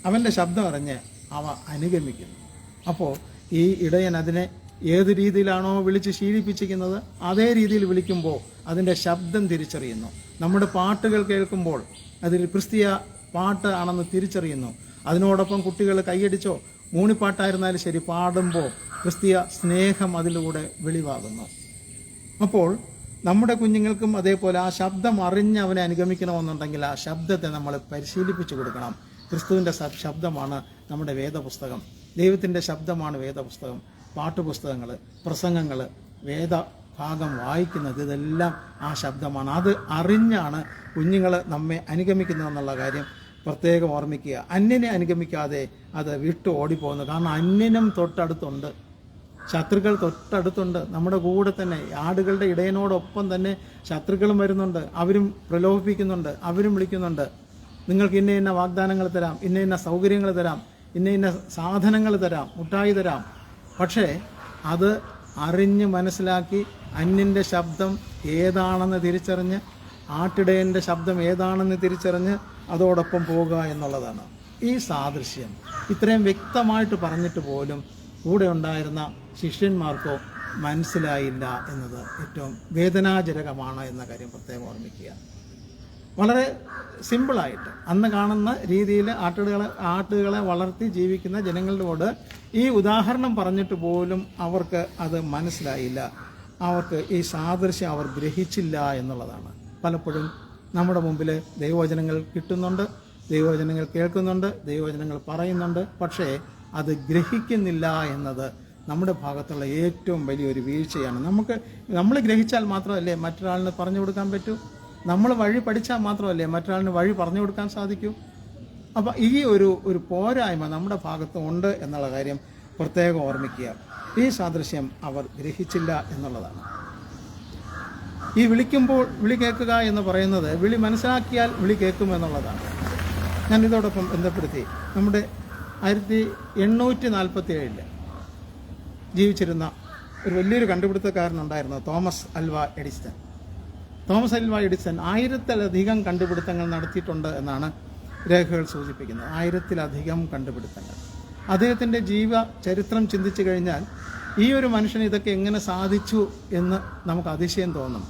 അവൻ്റെ ശബ്ദമറിഞ്ഞ് അവ അനുഗമിക്കുന്നു. അപ്പോൾ ഈ ഇടയൻ അതിനെ ഏത് രീതിയിലാണോ വിളിച്ച് ശീലിപ്പിച്ചിരിക്കുന്നത് അതേ രീതിയിൽ വിളിക്കുമ്പോൾ അതിൻ്റെ ശബ്ദം തിരിച്ചറിയുന്നു. നമ്മുടെ പാട്ടുകൾ കേൾക്കുമ്പോൾ അതിൽ ക്രിസ്തീയ പാട്ട് ആണെന്ന് തിരിച്ചറിയുന്നു. അതിനോടൊപ്പം കുട്ടികൾ കൈയടിച്ചോ മൂണിപ്പാട്ടായിരുന്നാലും ശരി പാടുമ്പോൾ ക്രിസ്തീയ സ്നേഹം അതിലൂടെ വെളിവാകുന്നു. അപ്പോൾ നമ്മുടെ കുഞ്ഞുങ്ങൾക്കും അതേപോലെ ആ ശബ്ദം അറിഞ്ഞ് അവനെ അനുഗമിക്കണമെന്നുണ്ടെങ്കിൽ ആ ശബ്ദത്തെ നമ്മൾ പരിശീലിപ്പിച്ചു കൊടുക്കണം. ക്രിസ്തുവിൻ്റെ ശബ്ദമാണ് നമ്മുടെ വേദപുസ്തകം. ദൈവത്തിൻ്റെ ശബ്ദമാണ് വേദപുസ്തകം. പാട്ടുപുസ്തകങ്ങൾ, പ്രസംഗങ്ങൾ, വേദഭാഗം വായിക്കുന്നത്, ഇതെല്ലാം ആ ശബ്ദമാണ്. അത് അറിഞ്ഞാണ് കുഞ്ഞുങ്ങൾ നമ്മെ അനുഗമിക്കുന്നതെന്നുള്ള കാര്യം പ്രത്യേകം ഓർമ്മിക്കുക. അന്യനെ അനുഗമിക്കാതെ അത് വിട്ടു ഓടിപ്പോകുന്നു. കാരണം അന്യനും തൊട്ടടുത്തുണ്ട്, ശത്രുക്കൾ തൊട്ടടുത്തുണ്ട്, നമ്മുടെ കൂടെ തന്നെ. ആടുകളുടെ ഇടയനോടൊപ്പം തന്നെ ശത്രുക്കളും വരുന്നുണ്ട്. അവരും പ്രലോഭിപ്പിക്കുന്നുണ്ട്, അവരും വിളിക്കുന്നുണ്ട്. നിങ്ങൾക്ക് ഇന്ന ഇന്ന വാഗ്ദാനങ്ങൾ തരാം, ഇന്ന ഇന്ന സൗകര്യങ്ങൾ തരാം, ഇന്ന ഇന്ന സാധനങ്ങൾ തരാം, മുട്ടായി തരാം. പക്ഷേ അത് അറിഞ്ഞ് മനസ്സിലാക്കി അന്യൻ്റെ ശബ്ദം ഏതാണെന്ന് തിരിച്ചറിഞ്ഞ്, ആട്ടിടയൻ്റെ ശബ്ദം ഏതാണെന്ന് തിരിച്ചറിഞ്ഞ് അതോടൊപ്പം പോകുക എന്നുള്ളതാണ്. ഈ സാദൃശ്യം ഇത്രയും വ്യക്തമായിട്ട് പറഞ്ഞിട്ട് പോലും കൂടെ ഉണ്ടായിരുന്ന ശിഷ്യന്മാർക്കോ മനസ്സിലായില്ല എന്നത് ഏറ്റവും വേദനാജനകമാണ് എന്ന കാര്യം പ്രത്യേകം ഓർമ്മിക്കുക. വളരെ സിമ്പിളായിട്ട് അന്ന് കാണുന്ന രീതിയിൽ ആട്ടുകളെ വളർത്തി ജീവിക്കുന്ന ജനങ്ങളോട് ഈ ഉദാഹരണം പറഞ്ഞിട്ട് പോലും അവർക്ക് അത് മനസ്സിലായില്ല. അവർക്ക് ഈ സാദൃശ്യം അവർ ഗ്രഹിച്ചില്ല എന്നുള്ളതാണ്. പലപ്പോഴും നമ്മുടെ മുമ്പിൽ ദൈവവചനങ്ങൾ കിട്ടുന്നുണ്ട്, ദൈവവചനങ്ങൾ കേൾക്കുന്നുണ്ട്, ദൈവവചനങ്ങൾ പറയുന്നുണ്ട്, പക്ഷേ അത് ഗ്രഹിക്കുന്നില്ല എന്നത് നമ്മുടെ ഭാഗത്തുള്ള ഏറ്റവും വലിയൊരു വീഴ്ചയാണ്. നമ്മൾ ഗ്രഹിച്ചാൽ മാത്രമല്ലേ മറ്റൊരാളിന് പറഞ്ഞു കൊടുക്കാൻ പറ്റൂ? നമ്മൾ വഴി പഠിച്ചാൽ മാത്രമല്ലേ മറ്റൊരാളിന് വഴി പറഞ്ഞു കൊടുക്കാൻ സാധിക്കൂ? അപ്പം ഈ ഒരു പോരായ്മ നമ്മുടെ ഭാഗത്ത് ഉണ്ട് എന്നുള്ള കാര്യം പ്രത്യേകം ഓർമ്മിക്കുക. ഈ സാദൃശ്യം അവർ ഗ്രഹിച്ചില്ല എന്നുള്ളതാണ്. ഈ വിളിക്കുമ്പോൾ വിളി കേൾക്കുക എന്ന് പറയുന്നത് വിളി മനസ്സിലാക്കിയാൽ വിളി കേൾക്കുമെന്നുള്ളതാണ്. ഞാൻ ഇതോടൊപ്പം ബന്ധപ്പെടുത്തി നമ്മുടെ 1847 ജീവിച്ചിരുന്ന ഒരു വലിയൊരു കണ്ടുപിടുത്തക്കാരനുണ്ടായിരുന്നു, Thomas Alva Edison. Thomas Alva Edison 1000-ലധികം കണ്ടുപിടുത്തങ്ങൾ നടത്തിയിട്ടുണ്ട് എന്നാണ് രേഖകൾ സൂചിപ്പിക്കുന്നത്. 1000-ലധികം കണ്ടുപിടുത്തങ്ങൾ. അദ്ദേഹത്തിൻ്റെ ചരിത്രം ചിന്തിച്ചു കഴിഞ്ഞാൽ ഈ ഒരു മനുഷ്യന് ഇതൊക്കെ എങ്ങനെ സാധിച്ചു എന്ന് നമുക്ക് അതിശയം തോന്നും.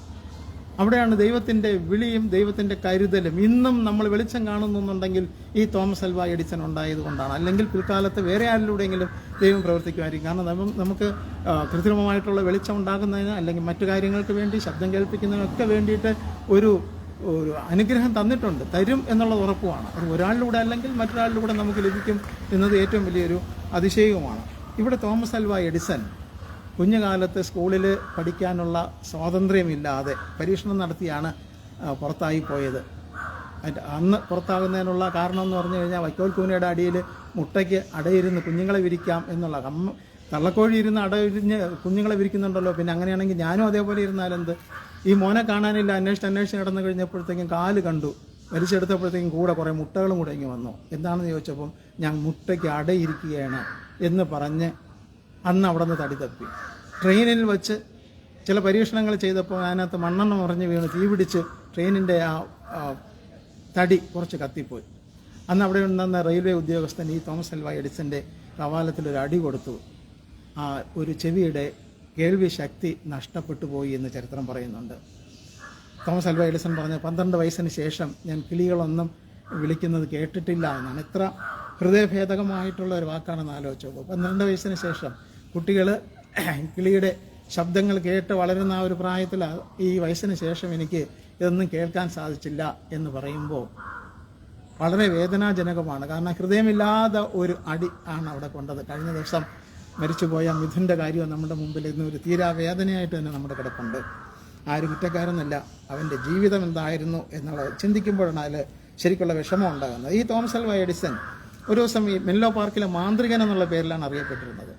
അവിടെയാണ് ദൈവത്തിൻ്റെ വിളിയും ദൈവത്തിൻ്റെ കരുതലും. ഇന്നും നമ്മൾ വെളിച്ചം കാണുന്നുണ്ടെങ്കിൽ ഈ തോമസ് അൽവ എഡിസൺ ഉണ്ടായതുകൊണ്ടാണ്. അല്ലെങ്കിൽ പിൽക്കാലത്ത് വേറെ ആരിലൂടെയെങ്കിലും ദൈവം പ്രവർത്തിക്കുമായിരിക്കും. കാരണം നമുക്ക് കൃത്രിമമായിട്ടുള്ള വെളിച്ചം ഉണ്ടാകുന്നതിന് അല്ലെങ്കിൽ മറ്റു കാര്യങ്ങൾക്ക് വേണ്ടി ശബ്ദം കേൾപ്പിക്കുന്നതിനൊക്കെ വേണ്ടിയിട്ട് ഒരു അനുഗ്രഹം തരും എന്നുള്ളത് ഉറപ്പുമാണ്. അത് ഒരാളിലൂടെ അല്ലെങ്കിൽ മറ്റൊരാളിലൂടെ നമുക്ക് ലഭിക്കും എന്നത് ഏറ്റവും വലിയൊരു അതിശയവുമാണ്. ഇവിടെ തോമസ് അൽവ എഡിസൺ കുഞ്ഞുകാലത്ത് സ്കൂളിൽ പഠിക്കാനുള്ള സ്വാതന്ത്ര്യമില്ലാതെ പരീക്ഷണം നടത്തിയാണ് പുറത്തായി പോയത്. അന്ന് പുറത്താകുന്നതിനുള്ള കാരണം എന്ന് പറഞ്ഞു കഴിഞ്ഞാൽ വൈക്കോൽ കൂനയുടെ അടിയിൽ മുട്ടയ്ക്ക് അടയിരുന്ന് കുഞ്ഞുങ്ങളെ വിരിക്കാം എന്നുള്ള തള്ളക്കോഴി ഇരുന്ന് അടയിരിഞ്ഞ് കുഞ്ഞുങ്ങളെ വിരിക്കുന്നുണ്ടല്ലോ, പിന്നെ അങ്ങനെയാണെങ്കിൽ ഞാനും അതേപോലെ ഇരുന്നാലെന്ത്? ഈ മോനെ കാണാനില്ല, അന്വേഷിച്ച് നടന്നു കഴിഞ്ഞപ്പോഴത്തേക്കും കാല് കണ്ടു, വലിച്ചെടുത്തപ്പോഴത്തേക്കും കൂടെ കുറേ മുട്ടകളും കൂടെ ഇങ്ങ് വന്നു. എന്താണെന്ന് ചോദിച്ചപ്പം ഞാൻ മുട്ടയ്ക്ക് അടയിരിക്കുകയാണ് എന്ന് പറഞ്ഞ് അന്ന് അവിടെ നിന്ന് തടി തപ്പി. ട്രെയിനിൽ വച്ച് ചില പരീക്ഷണങ്ങൾ ചെയ്തപ്പോൾ അതിനകത്ത് മണ്ണെണ്ണ മറിഞ്ഞ് വീണ് തീ പിടിച്ച് ട്രെയിനിൻ്റെ ആ തടി കുറച്ച് കത്തിപ്പോയി. അന്ന് അവിടെ ഉണ്ടാകുന്ന റെയിൽവേ ഉദ്യോഗസ്ഥൻ ഈ തോമസ് അൽവ എഡിസൻ്റെ കവാലത്തിലൊരു അടി കൊടുത്തു. ഒരു ചെവിയുടെ കേൾവി ശക്തി നഷ്ടപ്പെട്ടു പോയി എന്ന് ചരിത്രം പറയുന്നുണ്ട്. തോമസ് അൽവ എഡിസൺ പറഞ്ഞ 12 വയസ്സിന് ശേഷം ഞാൻ കിളികളൊന്നും വിളിക്കുന്നത് കേട്ടിട്ടില്ല എന്നാണ്. എത്ര ഹൃദയഭേദകമായിട്ടുള്ള ഒരു വാക്കാണെന്ന് ആലോചിച്ചു. 12 വയസ്സിന് ശേഷം കുട്ടികൾ കിളിയുടെ ശബ്ദങ്ങൾ കേട്ട് വളരുന്ന ആ ഒരു പ്രായത്തിൽ ഈ വയസ്സിന് ശേഷം എനിക്ക് ഇതൊന്നും കേൾക്കാൻ സാധിച്ചില്ല എന്ന് പറയുമ്പോൾ വളരെ വേദനാജനകമാണ്. കാരണം ഹൃദയമില്ലാതെ ഒരു അടി ആണ് അവിടെ കൊണ്ടത്. കഴിഞ്ഞ ദിവസം മരിച്ചുപോയ മിഥുൻ്റെ കാര്യം നമ്മുടെ മുമ്പിൽ ഇന്ന് ഒരു തീരാവേദനയായിട്ട് തന്നെ നമ്മുടെ കിടപ്പുണ്ട്. ആരും കുറ്റക്കാരനല്ല, അവൻ്റെ ജീവിതം എന്തായിരുന്നു എന്നുള്ളത് ചിന്തിക്കുമ്പോഴാണ് അതിൽ ശരിക്കുള്ള വിഷമം ഉണ്ടാകുന്നത്. ഈ തോമസ് അൽവ എഡിസൺ ഒരു ദിവസം ഈ മെൻലോ പാർക്കിലെ മാന്ത്രികൻ എന്നുള്ള പേരിലാണ് അറിയപ്പെട്ടിരുന്നത്.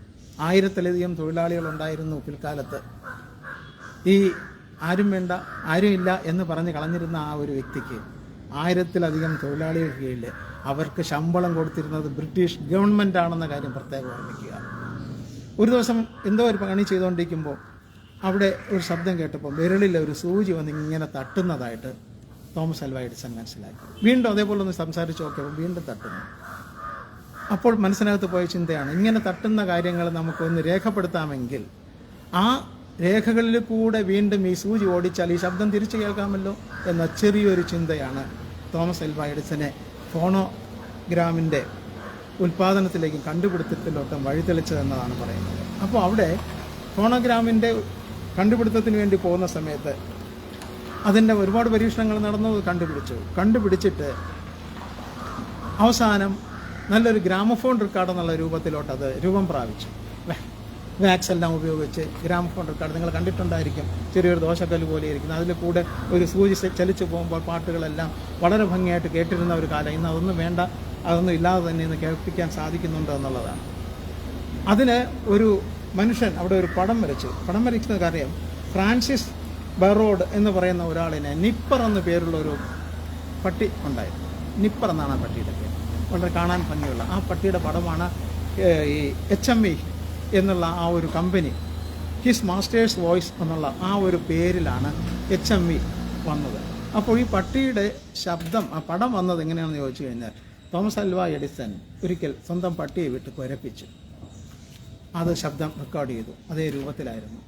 1000-ലധികം തൊഴിലാളികളുണ്ടായിരുന്നു പിൽക്കാലത്ത്. ഈ ആരും വേണ്ട ആരുമില്ല എന്ന് പറഞ്ഞ് കളഞ്ഞിരുന്ന ആ ഒരു വ്യക്തിക്ക് 1000-ലധികം തൊഴിലാളികൾക്ക് കീഴിൽ അവർക്ക് ശമ്പളം കൊടുത്തിരുന്നത് ബ്രിട്ടീഷ് ഗവൺമെൻറ് ആണെന്ന കാര്യം പ്രത്യേകം ഓർമ്മിക്കുക. ഒരു ദിവസം എന്തോ ഒരു പണി ചെയ്തുകൊണ്ടിരിക്കുമ്പോൾ അവിടെ ഒരു ശബ്ദം കേട്ടപ്പോൾ വിരളിൽ ഒരു സൂചി വന്ന് ഇങ്ങനെ തട്ടുന്നതായിട്ട് തോമസ് അൽവ എഡിസൺ മനസ്സിലാക്കി. വീണ്ടും അതേപോലെ ഒന്ന് സംസാരിച്ച് നോക്കിയപ്പോൾ വീണ്ടും തട്ടുന്നു. അപ്പോൾ മനസ്സിനകത്ത് പോയ ചിന്തയാണ്, ഇങ്ങനെ തട്ടുന്ന കാര്യങ്ങൾ നമുക്കൊന്ന് രേഖപ്പെടുത്താമെങ്കിൽ ആ രേഖകളിൽ കൂടെ വീണ്ടും ഈ സൂചി ഓടിച്ചാൽ ഈ ശബ്ദം തിരിച്ചു കേൾക്കാമല്ലോ എന്ന ചെറിയൊരു ചിന്തയാണ് തോമസ് അൽവ എഡിസനെ ഫോണോഗ്രാമിൻ്റെ ഉൽപ്പാദനത്തിലേക്കും കണ്ടുപിടുത്തത്തിലോട്ടും വഴിതെളിച്ചതെന്നതാണ് പറയുന്നത്. അപ്പോൾ അവിടെ ഫോണോഗ്രാമിൻ്റെ കണ്ടുപിടുത്തത്തിന് വേണ്ടി പോകുന്ന സമയത്ത് അതിൻ്റെ ഒരുപാട് പരീക്ഷണങ്ങൾ നടന്നു. കണ്ടുപിടിച്ചിട്ട് അവസാനം നല്ലൊരു ഗ്രാമഫോൺ റെക്കോർഡ് എന്നുള്ള രൂപത്തിലോട്ട് അത് രൂപം പ്രാപിച്ചു. വാക്സ് എല്ലാം ഉപയോഗിച്ച് ഗ്രാമഫോൺ റെക്കോർഡ് നിങ്ങൾ കണ്ടിട്ടുണ്ടായിരിക്കും. ചെറിയൊരു ദോശക്കല്ല് പോലെ ഇരിക്കുന്നത്, അതിൽ കൂടെ ഒരു സൂചി ചലിച്ചു പോകുമ്പോൾ പാട്ടുകളെല്ലാം വളരെ ഭംഗിയായിട്ട് കേട്ടിരുന്ന ഒരു കാലം. ഇന്ന് അതൊന്നും വേണ്ട, അതൊന്നും ഇല്ലാതെ തന്നെ ഇന്ന് കേൾപ്പിക്കാൻ സാധിക്കുന്നുണ്ട് എന്നുള്ളതാണ്. അതിന് ഒരു മനുഷ്യൻ അവിടെ ഒരു പടം വരയ്ക്കുന്ന കാര്യം ഫ്രാൻസിസ് ബറോഡ് എന്ന് പറയുന്ന ഒരാളിനെ നിപ്പർ എന്ന പേരുള്ള ഒരു പട്ടി ഉണ്ടായിരുന്നു. നിപ്പർ എന്നാണ് ആ പട്ടിയുടെ പേര്. വളരെ കാണാൻ ഭംഗിയുള്ള ആ പട്ടിയുടെ പടമാണ് ഈ HMV എന്നുള്ള ആ ഒരു കമ്പനി, ഹിസ് മാസ്റ്റേഴ്സ് വോയിസ് എന്നുള്ള ആ ഒരു പേരിലാണ് HMV വന്നത്. അപ്പോൾ ഈ പട്ടിയുടെ ശബ്ദം, ആ പടം വന്നത് എങ്ങനെയാണെന്ന് ചോദിച്ചു കഴിഞ്ഞാൽ തോമസ് ആൽവാ എഡിസൺ ഒരിക്കൽ സ്വന്തം പട്ടിയെ വിട്ട് കുരപ്പിച്ചു. അത് ശബ്ദം റെക്കോർഡ് ചെയ്തു. അതേ രൂപത്തിലായിരുന്നു.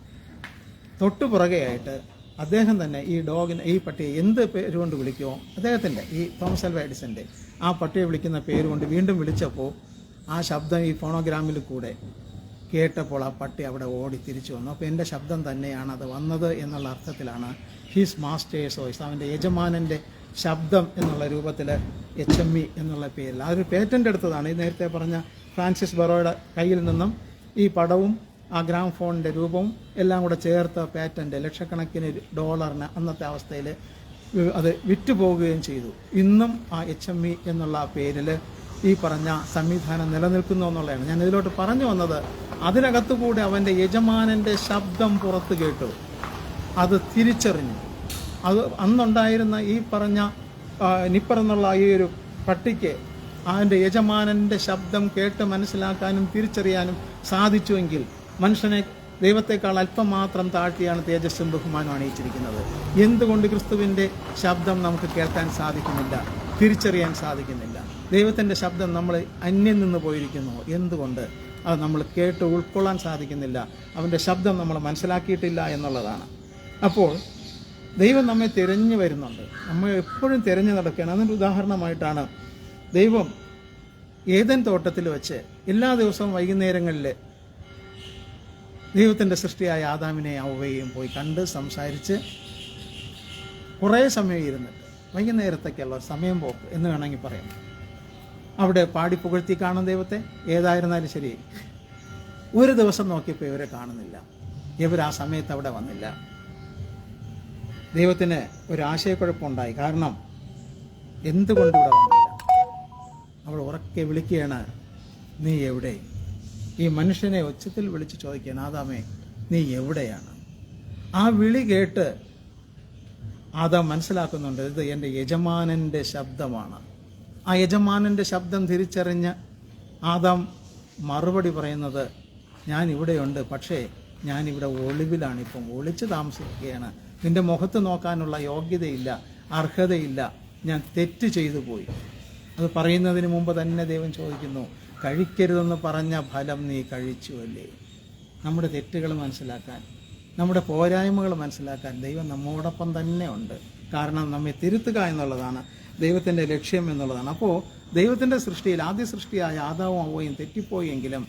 തൊട്ടുപുറകെയായിട്ട് അദ്ദേഹം തന്നെ ഈ പട്ടിയെ എന്ത് പേരുകൊണ്ട് വിളിക്കുമോ, അദ്ദേഹത്തിൻ്റെ ഈ തോമസ് ആൽവാ എഡിസൻ്റെ ആ പട്ടിയെ വിളിക്കുന്ന പേരുകൊണ്ട് വീണ്ടും വിളിച്ചപ്പോൾ ആ ശബ്ദം ഈ ഫോണോഗ്രാമിൽ കൂടെ കേട്ടപ്പോൾ ആ പട്ടി അവിടെ ഓടി തിരിച്ചു വന്നു. അപ്പോൾ എൻ്റെ ശബ്ദം തന്നെയാണ് അത് വന്നത് എന്നുള്ള അർത്ഥത്തിലാണ് ഹിസ് മാസ്റ്റേഴ്സ് വോയിസ്, അവൻ്റെ യജമാനൻ്റെ ശബ്ദം എന്നുള്ള രൂപത്തിൽ HME എന്നുള്ള പേരിൽ അതൊരു പേറ്റൻ്റ് എടുത്തതാണ്. ഈ നേരത്തെ പറഞ്ഞ ഫ്രാൻസിസ് ബറോയുടെ കയ്യിൽ നിന്നും ഈ പടവും ആ ഗ്രാമഫോണിൻ്റെ രൂപവും എല്ലാം കൂടെ ചേർത്ത പാറ്റൻ്റ് ലക്ഷക്കണക്കിന് ഡോളറിന് അന്നത്തെ അവസ്ഥയിൽ അത് വിറ്റുപോകുകയും ചെയ്തു. ഇന്നും ആ HME എന്നുള്ള പേരിൽ ഈ പറഞ്ഞ സംവിധാനം നിലനിൽക്കുന്നു എന്നുള്ളതാണ് ഞാൻ ഇതിലോട്ട് പറഞ്ഞു വന്നത്. അതിനകത്തുകൂടെ അവൻ്റെ യജമാനൻ്റെ ശബ്ദം പുറത്തു കേട്ടു, അത് തിരിച്ചറിഞ്ഞു. അത് അന്നുണ്ടായിരുന്ന ഈ പറഞ്ഞ നിപ്പർ എന്നുള്ള ഈ ഒരു പട്ടിക്ക് അതിൻ്റെ യജമാനൻ്റെ ശബ്ദം കേട്ട് മനസ്സിലാക്കാനും തിരിച്ചറിയാനും സാധിച്ചുവെങ്കിൽ മനുഷ്യനെ ദൈവത്തെക്കാൾ അല്പം മാത്രം താഴ്ത്തിയാണ് തേജസ്സും ബഹുമാനവും അണിയിച്ചിരിക്കുന്നത്. എന്തുകൊണ്ട് ക്രിസ്തുവിൻ്റെ ശബ്ദം നമുക്ക് കേൾക്കാൻ സാധിക്കുന്നില്ല, തിരിച്ചറിയാൻ സാധിക്കുന്നില്ല? ദൈവത്തിൻ്റെ ശബ്ദം നമ്മൾ അന്യം നിന്ന് പോയിരിക്കുന്നു. എന്തുകൊണ്ട്? അത് നമ്മൾ കേട്ട് ഉൾക്കൊള്ളാൻ സാധിക്കുന്നില്ല, അവൻ്റെ ശബ്ദം നമ്മൾ മനസ്സിലാക്കിയിട്ടില്ല എന്നുള്ളതാണ്. അപ്പോൾ ദൈവം നമ്മെ തിരഞ്ഞു വരുന്നുണ്ട്, നമ്മൾ എപ്പോഴും തിരഞ്ഞു നടക്കുകയാണ്. അതിൻ്റെ ഉദാഹരണമായിട്ടാണ് ദൈവം ഏദൻ തോട്ടത്തിൽ വെച്ച് എല്ലാ ദിവസവും വൈകുന്നേരങ്ങളിൽ ദൈവത്തിൻ്റെ സൃഷ്ടിയായ ആദാമിനെ ഹവ്വയെയും പോയി കണ്ട് സംസാരിച്ച് കുറേ സമയം ഇരുന്നിട്ട് വൈകുന്നേരത്തേക്കുള്ള സമയം പോക്ക് എന്ന് വേണമെങ്കിൽ പറയാം. അവിടെ പാടി പുകഴ്ത്തി കാണും ദൈവത്തെ. ഏതായിരുന്നാലും ശരി, ഒരു ദിവസം നോക്കിയപ്പോൾ ഇവരെ കാണുന്നില്ല, ഇവർ ആ സമയത്ത് അവിടെ വന്നില്ല. ദൈവത്തിന് ഒരു ആശയക്കുഴപ്പമുണ്ടായി. കാരണം എന്തുകൊണ്ട് ഇവിടെ വന്നില്ല? അവൾ ഉറക്കെ വിളിക്കുകയാണ്, നീ എവിടെ? ഈ മനുഷ്യനെ ഉച്ചത്തിൽ വിളിച്ച് ചോദിക്കുകയാണ്, ആദാമേ നീ എവിടെയാണ്? ആ വിളി കേട്ട് ആദാം മനസ്സിലാക്കുന്നുണ്ട്, ഇത് എൻ്റെ യജമാനൻ്റെ ശബ്ദമാണ്. ആ യജമാനൻ്റെ ശബ്ദം തിരിച്ചറിഞ്ഞ് ആദാം മറുപടി പറയുന്നത്, ഞാൻ ഇവിടെയുണ്ട്, പക്ഷേ ഞാനിവിടെ ഒളിവിലാണ്, ഇപ്പം ഒളിച്ച് താമസിക്കുകയാണ്. നിന്റെ മുഖത്ത് നോക്കാനുള്ള യോഗ്യതയില്ല, അർഹതയില്ല, ഞാൻ തെറ്റ് ചെയ്തു പോയി. അത് പറയുന്നതിന് മുമ്പ് തന്നെ ദൈവം ചോദിക്കുന്നു, കഴിക്കരുതെന്ന് പറഞ്ഞ ഫലം നീ കഴിച്ചുവല്ലേ? നമ്മുടെ തെറ്റുകൾ മനസ്സിലാക്കാൻ, നമ്മുടെ പോരായ്മകൾ മനസ്സിലാക്കാൻ ദൈവം നമ്മോടൊപ്പം തന്നെ ഉണ്ട്. കാരണം നമ്മെ തിരുത്തുക എന്നുള്ളതാണ് ദൈവത്തിൻ്റെ ലക്ഷ്യം എന്നുള്ളതാണ്. അപ്പോൾ ദൈവത്തിൻ്റെ സൃഷ്ടിയിൽ ആദ്യ സൃഷ്ടിയായ ആദാവും ഹവ്വയും തെറ്റിപ്പോയെങ്കിലും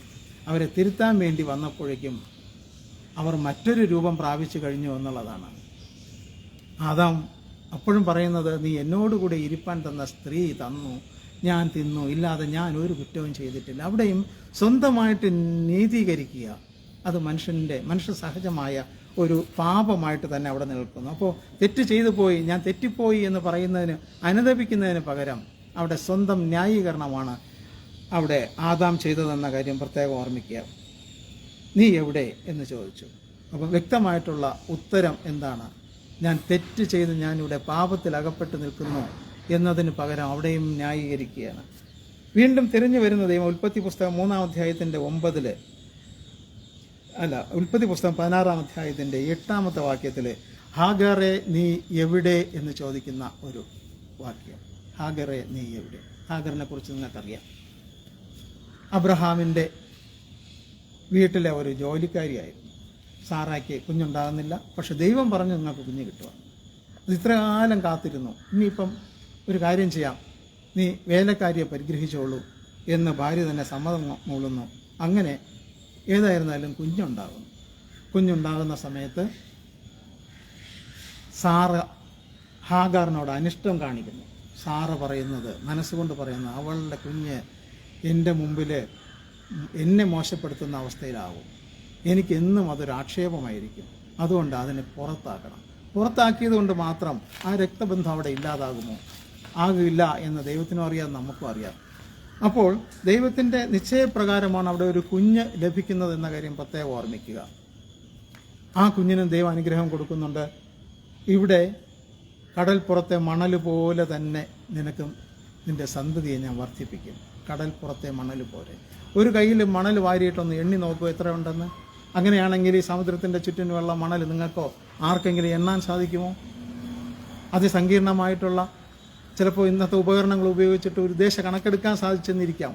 അവരെ തിരുത്താൻ വേണ്ടി വന്നപ്പോഴേക്കും അവർ മറ്റൊരു രൂപം പ്രാപിച്ചു കഴിഞ്ഞു എന്നുള്ളതാണ്. ആദാം അപ്പോഴും പറയുന്നത്, നീ എന്നോടുകൂടെ ഇരിപ്പാൻ തന്ന സ്ത്രീ തന്നു, ഞാൻ തിന്നു, ഇല്ലാതെ ഞാൻ ഒരു കുറ്റവും ചെയ്തിട്ടില്ല. അവിടെയും സ്വന്തമായിട്ട് നീതീകരിക്കുക, അത് മനുഷ്യ സഹജമായ ഒരു പാപമായിട്ട് തന്നെ അവിടെ നിൽക്കുന്നു. അപ്പോൾ തെറ്റ് ചെയ്തു പോയി, ഞാൻ തെറ്റിപ്പോയി എന്ന് പറയുന്നതിന്, അനുദപിക്കുന്നതിന് പകരം അവിടെ സ്വന്തം ന്യായീകരണമാണ് അവിടെ ആദാം ചെയ്തതെന്ന കാര്യം പ്രത്യേകം ഓർമ്മിക്കുക. നീ എവിടെ എന്ന് ചോദിച്ചു. അപ്പോൾ വ്യക്തമായിട്ടുള്ള ഉത്തരം എന്താണ്? ഞാൻ തെറ്റ് ചെയ്ത് ഞാനിവിടെ പാപത്തിൽ അകപ്പെട്ട് നിൽക്കുന്നു എന്നതിന് പകരം അവിടെയും ന്യായീകരിക്കുകയാണ്. വീണ്ടും തിരിഞ്ഞു വരുന്ന ദൈവം ഉൽപ്പത്തി പുസ്തകം 3-ാം അധ്യായത്തിൻ്റെ 9 ഉൽപ്പത്തി പുസ്തകം 16-ാം അധ്യായത്തിൻ്റെ 8-ാമത്തെ വാക്യത്തിൽ ഹാഗറെ നീ എവിടെ എന്ന് ചോദിക്കുന്ന ഒരു വാക്യം. ഹാഗറെ നീ എവിടെ? ഹാഗറിനെ കുറിച്ച് നിങ്ങൾക്കറിയാം. അബ്രഹാമിൻ്റെ വീട്ടിലെ ഒരു ജോലിക്കാരിയായിരുന്നു. സാറായ്ക്ക് കുഞ്ഞുണ്ടാകുന്നില്ല, പക്ഷെ ദൈവം പറഞ്ഞു നിങ്ങൾക്ക് കുഞ്ഞ് കിട്ടുക. ഇത്ര കാലം കാത്തിരുന്നു. ഇനിയിപ്പം ഒരു കാര്യം ചെയ്യാം, നീ വേലക്കാരിയെ പരിഗ്രഹിച്ചോളൂ എന്ന് ഭാര്യ തന്നെ സമ്മതം മൂളുന്നു. അങ്ങനെ ഏതായിരുന്നാലും കുഞ്ഞുണ്ടാകുന്ന സമയത്ത് സാറ ഹാഗാറിനോട് അനിഷ്ടം കാണിക്കുന്നു. സാറ പറയുന്നത്, മനസ്സുകൊണ്ട് പറയുന്നത്, അവളുടെ കുഞ്ഞ് എൻ്റെ മുമ്പിൽ എന്നെ മോശപ്പെടുത്തുന്ന അവസ്ഥയിലാവും, എനിക്ക് എന്നും അതൊരു ആക്ഷേപമായിരിക്കും, അതുകൊണ്ട് അതിനെ പുറത്താക്കണം. പുറത്താക്കിയത് കൊണ്ട് മാത്രം ആ രക്തബന്ധം അവിടെ ഇല്ലാതാകുമോ? ആകില്ല എന്ന് ദൈവത്തിനും അറിയാം, നമുക്കും അറിയാം. അപ്പോൾ ദൈവത്തിൻ്റെ നിശ്ചയപ്രകാരമാണ് അവിടെ ഒരു കുഞ്ഞ് ലഭിക്കുന്നത് എന്ന കാര്യം പ്രത്യേകം ഓർമ്മിക്കുക. ആ കുഞ്ഞിനും ദൈവം അനുഗ്രഹം കൊടുക്കുന്നുണ്ട്. ഇവിടെ കടൽപ്പുറത്തെ മണൽ പോലെ തന്നെ നിനക്കും നിൻ്റെ സന്തതിയെ ഞാൻ വർദ്ധിപ്പിക്കും. കടൽപ്പുറത്തെ മണൽ പോലെ. ഒരു കയ്യിൽ മണൽ വാരിയിട്ടൊന്ന് എണ്ണി നോക്കുക എത്ര ഉണ്ടെന്ന്. അങ്ങനെയാണെങ്കിൽ ഈ സമുദ്രത്തിൻ്റെ ചുറ്റിനുമുള്ള മണൽ നിങ്ങൾക്കോ ആർക്കെങ്കിലും എണ്ണാൻ സാധിക്കുമോ? അതിസങ്കീർണമായിട്ടുള്ള ചിലപ്പോൾ ഇന്നത്തെ ഉപകരണങ്ങൾ ഉപയോഗിച്ചിട്ട് ഒരു ദേശ കണക്കെടുക്കാൻ സാധിച്ചെന്നിരിക്കാം.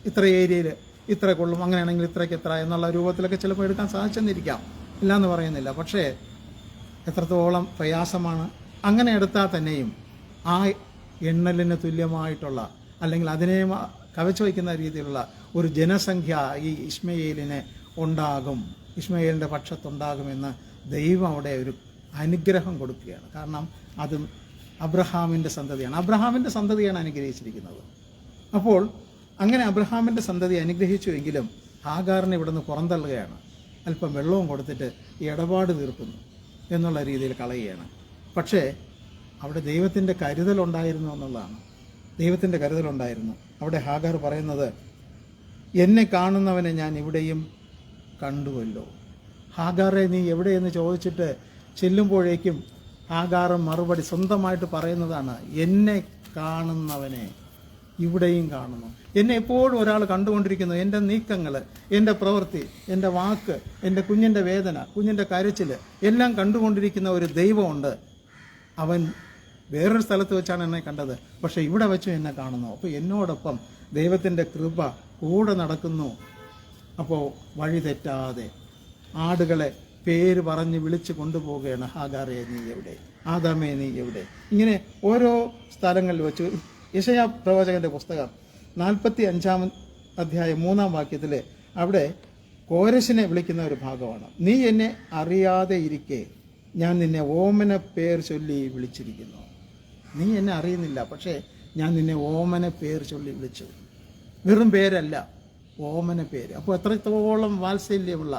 ഇത്ര ഏരിയയിൽ ഇത്ര കൊള്ളും, അങ്ങനെയാണെങ്കിൽ ഇത്രയ്ക്ക് എത്ര എന്നുള്ള രൂപത്തിലൊക്കെ ചിലപ്പോൾ എടുക്കാൻ സാധിച്ചെന്നിരിക്കാം, ഇല്ലയെന്ന് പറയുന്നില്ല. പക്ഷേ എത്രത്തോളം പ്രയാസമാണ്. അങ്ങനെ എടുത്താൽ തന്നെയും ആ എണ്ണലിന് തുല്യമായിട്ടുള്ള, അല്ലെങ്കിൽ അതിനെ കവച്ചു വയ്ക്കുന്ന രീതിയിലുള്ള ഒരു ജനസംഖ്യ ഈ ഇശ്മയേലിന് ഉണ്ടാകും, ഇശ്മയേലിൻ്റെ പക്ഷത്തുണ്ടാകുമെന്ന് ദൈവം അവിടെ ഒരു അനുഗ്രഹം കൊടുക്കുകയാണ്. കാരണം അതും അബ്രഹാമിൻ്റെ സന്തതിയാണ്. അബ്രഹാമിൻ്റെ സന്തതിയാണ് അനുഗ്രഹിച്ചിരിക്കുന്നത്. അപ്പോൾ അങ്ങനെ അബ്രഹാമിൻ്റെ സന്തതി അനുഗ്രഹിച്ചുവെങ്കിലും ഹാഗാറിനെ ഇവിടുന്ന് പുറന്തള്ളുകയാണ്. അല്പം വെള്ളവും കൊടുത്തിട്ട് ഈ ഇടപാട് തീർക്കുന്നു എന്നുള്ള രീതിയിൽ കളയുകയാണ്. പക്ഷേ അവിടെ ദൈവത്തിൻ്റെ കരുതലുണ്ടായിരുന്നു എന്നുള്ളതാണ്. ദൈവത്തിൻ്റെ കരുതലുണ്ടായിരുന്നു. അവിടെ ഹാഗാർ പറയുന്നത്, എന്നെ കാണുന്നവനെ ഞാൻ ഇവിടെയും കണ്ടുവല്ലോ. ഹാഗാറെ നീ എവിടെയെന്ന് ചോദിച്ചിട്ട് ചെല്ലുമ്പോഴേക്കും ഹാഗാർ മറുപടി സ്വന്തമായിട്ട് പറയുന്നതാണ്, എന്നെ കാണുന്നവനെ ഇവിടെയും കാണുന്നു. എന്നെ എപ്പോഴും ഒരാൾ കണ്ടുകൊണ്ടിരിക്കുന്നു. എൻ്റെ നീക്കങ്ങൾ, എൻ്റെ പ്രവൃത്തി, എൻ്റെ വാക്ക്, എൻ്റെ കുഞ്ഞിൻ്റെ വേദന, കുഞ്ഞിൻ്റെ കരച്ചിൽ എല്ലാം കണ്ടുകൊണ്ടിരിക്കുന്ന ഒരു ദൈവമുണ്ട്. അവൻ വേറൊരു സ്ഥലത്ത് വെച്ചാണ് എന്നെ കണ്ടത്, പക്ഷെ ഇവിടെ വെച്ചും എന്നെ കാണുന്നു. അപ്പോൾ എന്നോടൊപ്പം ദൈവത്തിൻ്റെ കൃപ കൂടെ നടക്കുന്നു. അപ്പോൾ വഴി തെറ്റാതെ ആടുകളെ പേര് പറഞ്ഞ് വിളിച്ച് കൊണ്ടുപോവുകയാണ്. ഹാഗാറേ നീ എവിടെ, ആദാമേ നീ എവിടെ. ഇങ്ങനെ ഓരോ സ്ഥലങ്ങളിൽ വെച്ച് യെശയ്യാ പ്രവാചകന്റെ പുസ്തകം 45-ാം അധ്യായം 3-ാം വാക്യത്തിൽ അവിടെ കോരശിനെ വിളിക്കുന്ന ഒരു ഭാഗമാണ്. നീ എന്നെ അറിയാതെ ഇരിക്കെ ഞാൻ നിന്നെ ഓമന പേർ ചൊല്ലി വിളിച്ചിരിക്കുന്നു. നീ എന്നെ അറിയുന്നില്ല, പക്ഷേ ഞാൻ നിന്നെ ഓമന പേർ ചൊല്ലി വിളിച്ചു. വെറും പേരല്ല, ഓമന പേര്. അപ്പോൾ എത്രത്തോളം വാത്സല്യമുള്ള,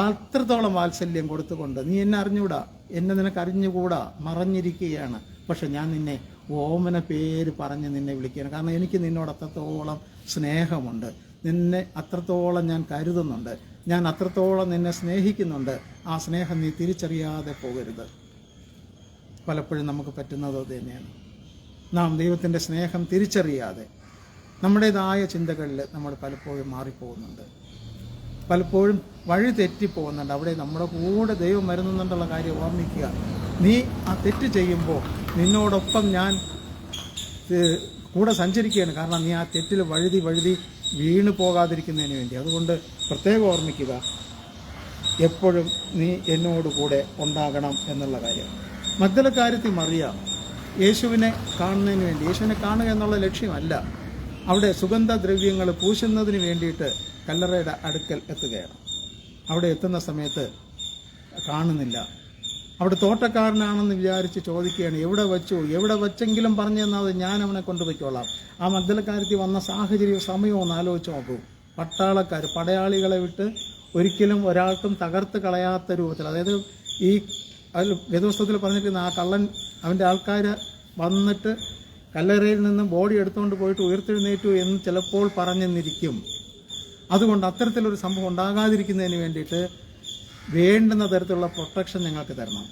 അത്രത്തോളം വാത്സല്യം കൊടുത്തുകൊണ്ട്, നീ എന്നെ അറിഞ്ഞുകൂടാ, എന്നെ നിനക്ക് അറിഞ്ഞുകൂടാ, മറഞ്ഞിരിക്കുകയാണ്, പക്ഷെ ഞാൻ നിന്നെ ഓമന പേര് പറഞ്ഞ് നിന്നെ വിളിക്കുകയാണ്. കാരണം എനിക്ക് നിന്നോട് അത്രത്തോളം സ്നേഹമുണ്ട്, നിന്നെ അത്രത്തോളം ഞാൻ കരുതുന്നുണ്ട്, ഞാൻ അത്രത്തോളം നിന്നെ സ്നേഹിക്കുന്നുണ്ട്. ആ സ്നേഹം നീ തിരിച്ചറിയാതെ പോകരുത്. പലപ്പോഴും നമുക്ക് പറ്റുന്നത് തന്നെയാണ്. നാം ദൈവത്തിൻ്റെ സ്നേഹം തിരിച്ചറിയാതെ നമ്മുടേതായ ചിന്തകളിൽ നമ്മൾ പലപ്പോഴും മാറിപ്പോകുന്നുണ്ട്, പലപ്പോഴും വഴി തെറ്റിപ്പോകുന്നുണ്ട്. അവിടെ നമ്മുടെ കൂടെ ദൈവം വരുന്നുണ്ടെന്നുള്ള കാര്യം ഓർമ്മിക്കുക. നീ ആ തെറ്റ് ചെയ്യുമ്പോൾ നിന്നോടൊപ്പം ഞാൻ കൂടെ സഞ്ചരിക്കുകയാണ്. കാരണം നീ ആ തെറ്റിൽ വഴുതി വീണു പോകാതിരിക്കുന്നതിന് വേണ്ടി. അതുകൊണ്ട് പ്രത്യേകം ഓർമ്മിക്കുക, എപ്പോഴും നീ എന്നോട് കൂടെ ഉണ്ടാകണം എന്നുള്ള കാര്യം. മഗ്ദലക്കാരത്തി മറിയ യേശുവിനെ കാണുന്നതിന് വേണ്ടി, യേശുവിനെ കാണുക എന്നുള്ള ലക്ഷ്യമല്ല, അവിടെ സുഗന്ധദ്രവ്യങ്ങൾ പൂശുന്നതിന് വേണ്ടിയിട്ട് കല്ലറയുടെ അടുക്കൽ എത്തുകയാണ്. അവിടെ എത്തുന്ന സമയത്ത് കാണുന്നില്ല. അവിടെ തോട്ടക്കാരനാണെന്ന് വിചാരിച്ച് ചോദിക്കുകയാണ്, എവിടെ വച്ചെങ്കിലും പറഞ്ഞു തന്നാൽ ഞാൻ അവനെ കൊണ്ടുപോയിക്കോളാം. ആ മഗ്ദലക്കാരത്തി വന്ന സാഹചര്യവും സമയവും ഒന്ന് ആലോചിച്ച് നോക്കൂ. പട്ടാളക്കാർ, പടയാളികളെ വിട്ട് ഒരിക്കലും ഒരാൾക്കും തകർത്ത് കളയാത്ത രൂപത്തിൽ, അതായത് ഈ വേദപുസ്തകത്തിൽ പറഞ്ഞിരിക്കുന്ന ആ കള്ളൻ, അവൻ്റെ ആൾക്കാർ വന്നിട്ട് കല്ലറയിൽ നിന്നും ബോഡി എടുത്തുകൊണ്ട് പോയിട്ട് ഉയർത്തെഴുന്നേറ്റു എന്ന് ചിലപ്പോൾ പറഞ്ഞെന്നിരിക്കും. അതുകൊണ്ട് അത്തരത്തിലൊരു സംഭവം ഉണ്ടാകാതിരിക്കുന്നതിന് വേണ്ടിയിട്ട് വേണ്ടുന്ന തരത്തിലുള്ള പ്രൊട്ടക്ഷൻ നിങ്ങൾക്ക് തരണം.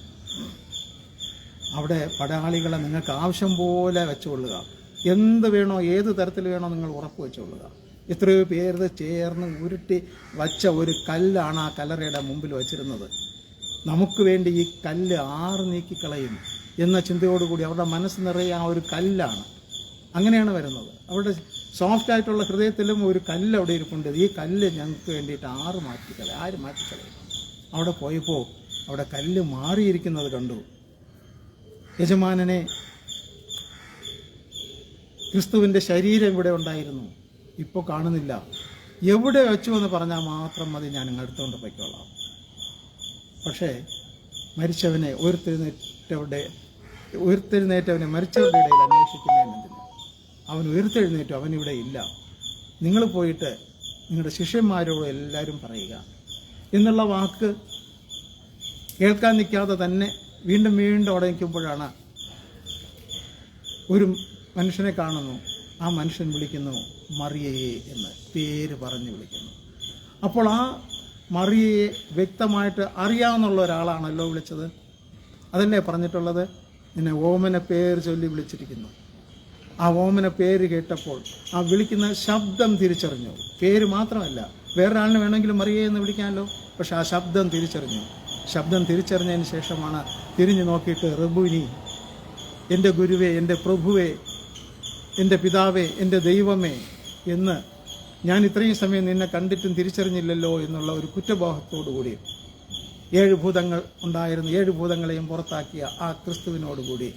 അവിടെ പടയാളികളെ നിങ്ങൾക്ക് ആവശ്യം പോലെ വെച്ചുകൊള്ളുക. എന്ത് വേണോ, ഏത് തരത്തിൽ വേണോ നിങ്ങൾ ഉറപ്പ് വെച്ചുകൊള്ളുക. എത്രയോ പേര് ചേർന്ന് ഉരുട്ടി വച്ച ഒരു കല്ലാണ് ആ കല്ലറയുടെ മുമ്പിൽ വച്ചിരുന്നത്. നമുക്ക് വേണ്ടി ഈ കല്ല് ആറ് നീക്കിക്കളയും എന്ന ചിന്തയോടുകൂടി അവരുടെ മനസ്സ് നിറയെ ആ ഒരു കല്ലാണ്. അങ്ങനെയാണ് വരുന്നത്. അവരുടെ സോഫ്റ്റായിട്ടുള്ള ഹൃദയത്തിലും ഒരു കല്ല് അവിടെ ഇരിപ്പുണ്ട്. ഈ കല്ല് ഞങ്ങൾക്ക് വേണ്ടിയിട്ട് ആര് മാറ്റിക്കളയും. അവിടെ പോയപ്പോൾ അവിടെ കല്ല് മാറിയിരിക്കുന്നത് കണ്ടു. യജമാനനെ, ക്രിസ്തുവിൻ്റെ ശരീരം ഇവിടെ ഉണ്ടായിരുന്നു, ഇപ്പോൾ കാണുന്നില്ല. എവിടെ വെച്ചു എന്ന് പറഞ്ഞാൽ മാത്രം മതി, ഞാൻ എടുത്തുകൊണ്ട് പൊയ്ക്കോളാം. പക്ഷേ മരിച്ചവനെ ഉയർത്തെഴുന്നേറ്റവനെ മരിച്ചവരുടെ ഇടയിൽ അന്വേഷിക്കുന്നതിനെന്തിന്? അവൻ ഉയർത്തെഴുന്നേറ്റു, അവനിവിടെ ഇല്ല. നിങ്ങൾ പോയിട്ട് നിങ്ങളുടെ ശിഷ്യന്മാരോട് എല്ലാവരും പറയുക എന്നുള്ള വാക്ക് കേൾക്കാൻ നിൽക്കാതെ തന്നെ വീണ്ടും അവിടെ നിൽക്കുമ്പോഴാണ് ഒരു മനുഷ്യനെ കാണുന്നു. ആ മനുഷ്യൻ വിളിക്കുന്നു മറിയയെ എന്ന് പേര് പറഞ്ഞ് വിളിക്കുന്നു. അപ്പോൾ ആ മറിയയെ വ്യക്തമായിട്ട് അറിയാവുന്നുള്ള ഒരാളാണല്ലോ വിളിച്ചത്. അതല്ലേ പറഞ്ഞിട്ടുള്ളത്, നിന്നെ ഓമന പേര് ചൊല്ലി വിളിച്ചിരിക്കുന്നു. ആ ഓമന പേര് കേട്ടപ്പോൾ ആ വിളിക്കുന്ന ശബ്ദം തിരിച്ചറിഞ്ഞു. പേര് മാത്രമല്ല, വേറൊരാളിനെ വേണമെങ്കിലും മറിയയെ എന്ന് വിളിക്കാമല്ലോ, പക്ഷെ ആ ശബ്ദം തിരിച്ചറിഞ്ഞു. ശബ്ദം തിരിച്ചറിഞ്ഞതിന് ശേഷമാണ് തിരിഞ്ഞു നോക്കിയിട്ട് റബ്ബൂനി എൻ്റെ ഗുരുവേ, എൻ്റെ പ്രഭുവേ, എൻ്റെ പിതാവേ, എൻ്റെ ദൈവമേ എന്ന് ഞാൻ ഇത്രയും സമയം നിന്നെ കണ്ടിട്ടും തിരിച്ചറിഞ്ഞില്ലല്ലോ എന്നുള്ള ഒരു കുറ്റബോധത്തോടുകൂടി 7 ഭൂതങ്ങൾ ഉണ്ടായിരുന്നു, 7 ഭൂതങ്ങളെയും പുറത്താക്കിയ ആ ക്രിസ്തുവിനോടുകൂടി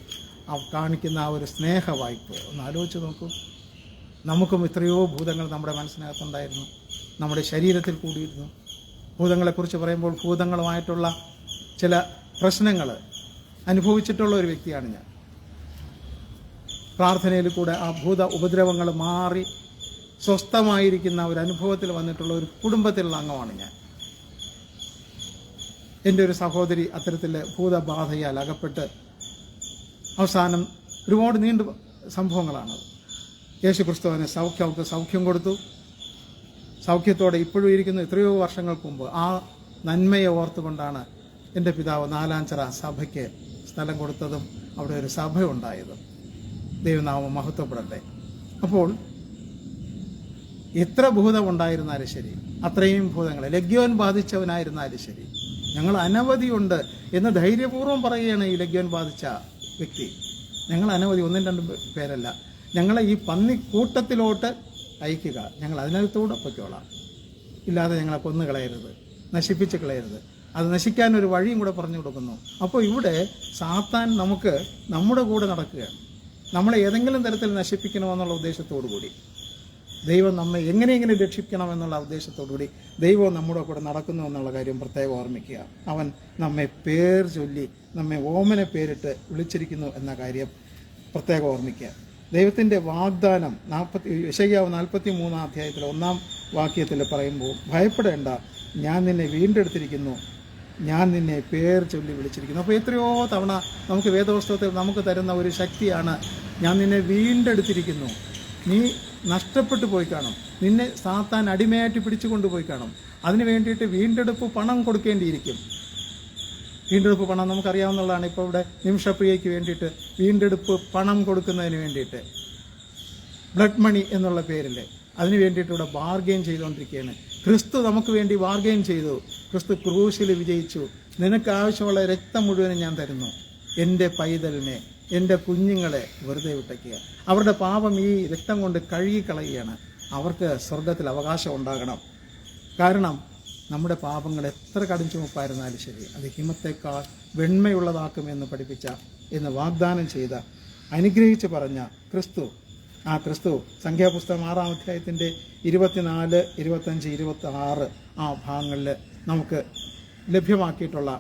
കാണിക്കുന്ന ആ ഒരു സ്നേഹവായ്പ ഒന്ന് ആലോചിച്ച് നോക്കൂ. നമുക്കും എത്രയോ ഭൂതങ്ങൾ നമ്മുടെ മനസ്സിനകത്തുണ്ടായിരുന്നു, നമ്മുടെ ശരീരത്തിൽ കൂടിയിരുന്നു. ഭൂതങ്ങളെക്കുറിച്ച് പറയുമ്പോൾ ഭൂതങ്ങളുമായിട്ടുള്ള ചില പ്രശ്നങ്ങൾ അനുഭവിച്ചിട്ടുള്ള ഒരു വ്യക്തിയാണ് ഞാൻ. പ്രാർത്ഥനയിൽ കൂടെ ആ ഭൂത ഉപദ്രവങ്ങൾ മാറി സ്വസ്ഥമായിരിക്കുന്ന ഒരു അനുഭവത്തിൽ വന്നിട്ടുള്ള ഒരു കുടുംബത്തിലുള്ള അംഗമാണ് ഞാൻ. എൻ്റെ ഒരു സഹോദരി അത്തരത്തിൽ ഭൂതബാധയാൽ അകപ്പെട്ട് അവസാനം ഒരുപാട് നീണ്ട സംഭവങ്ങളാണത്. യേശു ക്രിസ്തു അവന് അവർക്ക് സൗഖ്യം കൊടുത്തു. സൗഖ്യത്തോടെ ഇപ്പോഴും ഇരിക്കുന്ന എത്രയോ വർഷങ്ങൾക്ക് മുമ്പ് ആ നന്മയെ ഓർത്തുകൊണ്ടാണ് എൻ്റെ പിതാവ് നാലാഞ്ചിറ സഭയ്ക്ക് സ്ഥലം കൊടുത്തതും അവിടെ ഒരു സഭ ഉണ്ടായതും. ദൈവനാമം മഹത്വപ്പെടട്ടെ. അപ്പോൾ എത്ര ഭൂതം ഉണ്ടായിരുന്നാലും ശരി, അത്രയും ഭൂതങ്ങൾ ലഗ്യോൻ ബാധിച്ചവനായിരുന്നാലും ശരി, ഞങ്ങൾ അനവധിയുണ്ട് എന്ന് ധൈര്യപൂർവ്വം പറയുകയാണ് ഈ ലഗ്യോൻ ബാധിച്ച വ്യക്തി. ഞങ്ങൾ അനവധി, 1-2 പേരല്ല, ഞങ്ങളെ ഈ പന്നിക്കൂട്ടത്തിലോട്ട് അയക്കുക, ഞങ്ങൾ അതിനകത്തൂടെ പൊയ്ക്കോളാം, ഇല്ലാതെ ഞങ്ങളെ കൊന്നു കളയരുത്, നശിപ്പിച്ച് കളയരുത്. അത് നശിക്കാനൊരു വഴിയും കൂടെ പറഞ്ഞു കൊടുക്കുന്നു. അപ്പോൾ ഇവിടെ സാത്താൻ നമുക്ക് നമ്മുടെ കൂടെ നടക്കുകയാണ്, നമ്മളെ ഏതെങ്കിലും തരത്തിൽ നശിപ്പിക്കണമെന്നുള്ള ഉദ്ദേശത്തോടു കൂടി. ദൈവം നമ്മെ എങ്ങനെയെങ്കിലും രക്ഷിക്കണമെന്നുള്ള ഉദ്ദേശത്തോടുകൂടി ദൈവം നമ്മുടെ കൂടെ നടക്കുന്നു എന്നുള്ള കാര്യം പ്രത്യേകം ഓർമ്മിക്കുക. അവൻ നമ്മെ പേർ ചൊല്ലി, നമ്മെ ഓമനെ പേരിട്ട് വിളിച്ചിരിക്കുന്നു എന്ന കാര്യം പ്രത്യേകം ഓർമ്മിക്കുക. ദൈവത്തിൻ്റെ വാഗ്ദാനം യെശയ്യാവ് 43 അധ്യായത്തിൽ 1-ാം വാക്യത്തിൽ പറയുമ്പോൾ, ഭയപ്പെടേണ്ട, ഞാൻ നിന്നെ വീണ്ടെടുത്തിരിക്കുന്നു, ഞാൻ നിന്നെ പേർ ചൊല്ലി വിളിച്ചിരിക്കുന്നു. അപ്പോൾ എത്രയോ തവണ നമുക്ക് വേദപുസ്തകത്തിൽ നമുക്ക് തരുന്ന ഒരു ശക്തിയാണ്, ഞാൻ നിന്നെ വീണ്ടെടുത്തിരിക്കുന്നു. നീ നഷ്ടപ്പെട്ടു പോയി കാണും, നിന്നെ സാത്താൻ അടിമയായിട്ട് പിടിച്ചു കൊണ്ടുപോയി കാണും. അതിന് വേണ്ടിയിട്ട് വീണ്ടെടുപ്പ് പണം കൊടുക്കേണ്ടിയിരിക്കും. വീണ്ടെടുപ്പ് പണം നമുക്കറിയാവുന്നതാണ്. ഇപ്പോൾ ഇവിടെ നിമിഷപ്രിയയ്ക്ക് വേണ്ടിയിട്ട് വീണ്ടെടുപ്പ് പണം കൊടുക്കുന്നതിന് വേണ്ടിയിട്ട് ബ്ലഡ് മണി എന്നുള്ള പേരിൽ അതിന് വേണ്ടിയിട്ട് ഇവിടെ ബാർഗെയിൻ ചെയ്തുകൊണ്ടിരിക്കുകയാണ്. ക്രിസ്തു നമുക്ക് വേണ്ടി ബാർഗെയിൻ ചെയ്തു. ക്രിസ്തു ക്രൂശിൽ വിജയിച്ചു. നിനക്ക് ആവശ്യമുള്ള രക്തം മുഴുവനും ഞാൻ തരുന്നു. എൻ്റെ പൈതലിനെ, എൻ്റെ കുഞ്ഞുങ്ങളെ വെറുതെ വിട്ടയ്ക്കുക. അവരുടെ പാപം ഈ രക്തം കൊണ്ട് കഴുകിക്കളയുകയാണ്. അവർക്ക് സ്വർഗത്തിൽ അവകാശം ഉണ്ടാകണം. കാരണം നമ്മുടെ പാപങ്ങൾ എത്ര കടും ചുമപ്പായിരുന്നാലും ശരി, അത് ഹിമത്തേക്കാൾ വെണ്മയുള്ളതാക്കുമെന്ന് പഠിപ്പിച്ച, എന്ന് വാഗ്ദാനം ചെയ്ത, അനുഗ്രഹിച്ച് പറഞ്ഞ ക്രിസ്തു, ആ ക്രിസ്തു സംഖ്യാപുസ്തകം 6-ാം അധ്യായത്തിൻ്റെ 24, 25, 26 ആ ഭാഗങ്ങളിൽ നമുക്ക് ലഭ്യമാക്കിയിട്ടുള്ള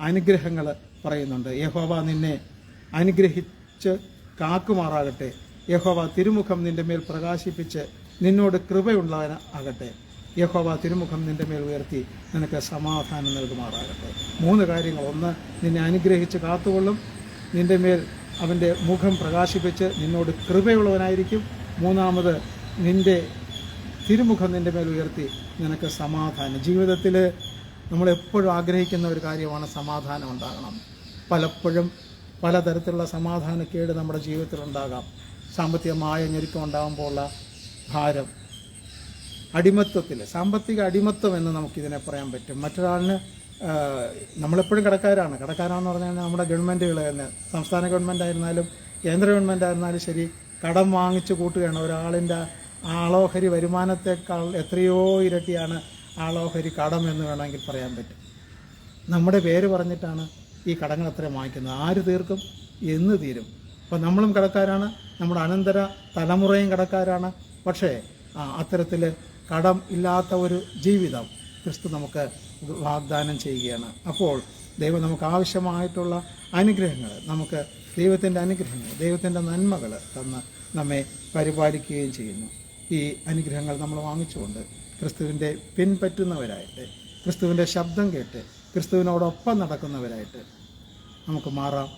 അനുഗ്രഹങ്ങൾ പറയുന്നുണ്ട്. യഹോവ നിന്നെ അനുഗ്രഹിച്ച് കാക്കുമാറാകട്ടെ. യഹോവ തിരുമുഖം നിന്റെ മേൽ പ്രകാശിപ്പിച്ച് നിന്നോട് കൃപയുള്ളവനാകട്ടെ. യഹോവ തിരുമുഖം നിന്റെ മേൽ ഉയർത്തി നിനക്ക് സമാധാനം നൽകുമാറാകട്ടെ. 3 കാര്യങ്ങൾ. 1, നിന്നെ അനുഗ്രഹിച്ച് കാത്തുകൊള്ളും. നിന്റെ മേൽ അവൻ്റെ മുഖം പ്രകാശിപ്പിച്ച് നിന്നോട് കൃപയുള്ളവനായിരിക്കും. 3-ാമത്, നിന്റെ തിരുമുഖം നിന്റെ മേൽ ഉയർത്തി നിനക്ക് സമാധാനം. ജീവിതത്തിൽ നമ്മളെപ്പോഴും ആഗ്രഹിക്കുന്ന ഒരു കാര്യമാണ് സമാധാനം ഉണ്ടാകണം. പലപ്പോഴും പലതരത്തിലുള്ള സമാധാനക്കേട് നമ്മുടെ ജീവിതത്തിലുണ്ടാകാം. സാമ്പത്തികമായ ഞെരുക്കം ഉണ്ടാകുമ്പോൾ ഉള്ള ഭാരം, അടിമത്വത്തിൽ, സാമ്പത്തിക അടിമത്വം എന്ന് നമുക്കിതിനെ പറയാൻ പറ്റും. മറ്റൊരാളിന് നമ്മളെപ്പോഴും കടക്കാരാണെന്ന് പറഞ്ഞാൽ നമ്മുടെ ഗവൺമെൻറ്റുകൾ തന്നെ, സംസ്ഥാന ഗവൺമെൻറ് ആയിരുന്നാലും കേന്ദ്ര ഗവൺമെൻറ് ആയിരുന്നാലും ശരി, കടം വാങ്ങിച്ച് കൂട്ടുകയാണ്. ഒരാളിൻ്റെ ആളോഹരി വരുമാനത്തെക്കാൾ എത്രയോ ഇരട്ടിയാണ് ആളോഹരി കടം എന്ന് വേണമെങ്കിൽ പറയാൻ പറ്റും. നമ്മുടെ പേര് പറഞ്ഞിട്ടാണ് ഈ കടങ്ങൾ അത്ര വാങ്ങിക്കുന്നത്. ആര് തീർക്കും? എന്ന് തീരും. അപ്പോൾ നമ്മളും കടക്കാരാണ്, നമ്മുടെ അനന്തര തലമുറയും കടക്കാരാണ്. പക്ഷേ അത്തരത്തിൽ കടം ഇല്ലാത്ത ഒരു ജീവിതം ക്രിസ്തു നമുക്ക് വാഗ്ദാനം ചെയ്യുകയാണ്. അപ്പോൾ ദൈവം നമുക്ക് ആവശ്യമായിട്ടുള്ള അനുഗ്രഹങ്ങൾ, നമുക്ക് ദൈവത്തിൻ്റെ അനുഗ്രഹങ്ങൾ, ദൈവത്തിൻ്റെ നന്മകൾ തന്ന് നമ്മെ പരിപാലിക്കുകയും ചെയ്യുന്നു. ഈ അനുഗ്രഹങ്ങൾ നമ്മൾ വാങ്ങിച്ചുകൊണ്ട് ക്രിസ്തുവിൻ്റെ പിൻപറ്റുന്നവരായിട്ട്, ക്രിസ്തുവിൻ്റെ ശബ്ദം കേട്ട് ക്രിസ്തുവിനോടൊപ്പം നടക്കുന്നവരായിട്ട് നമുക്ക് മാറാം.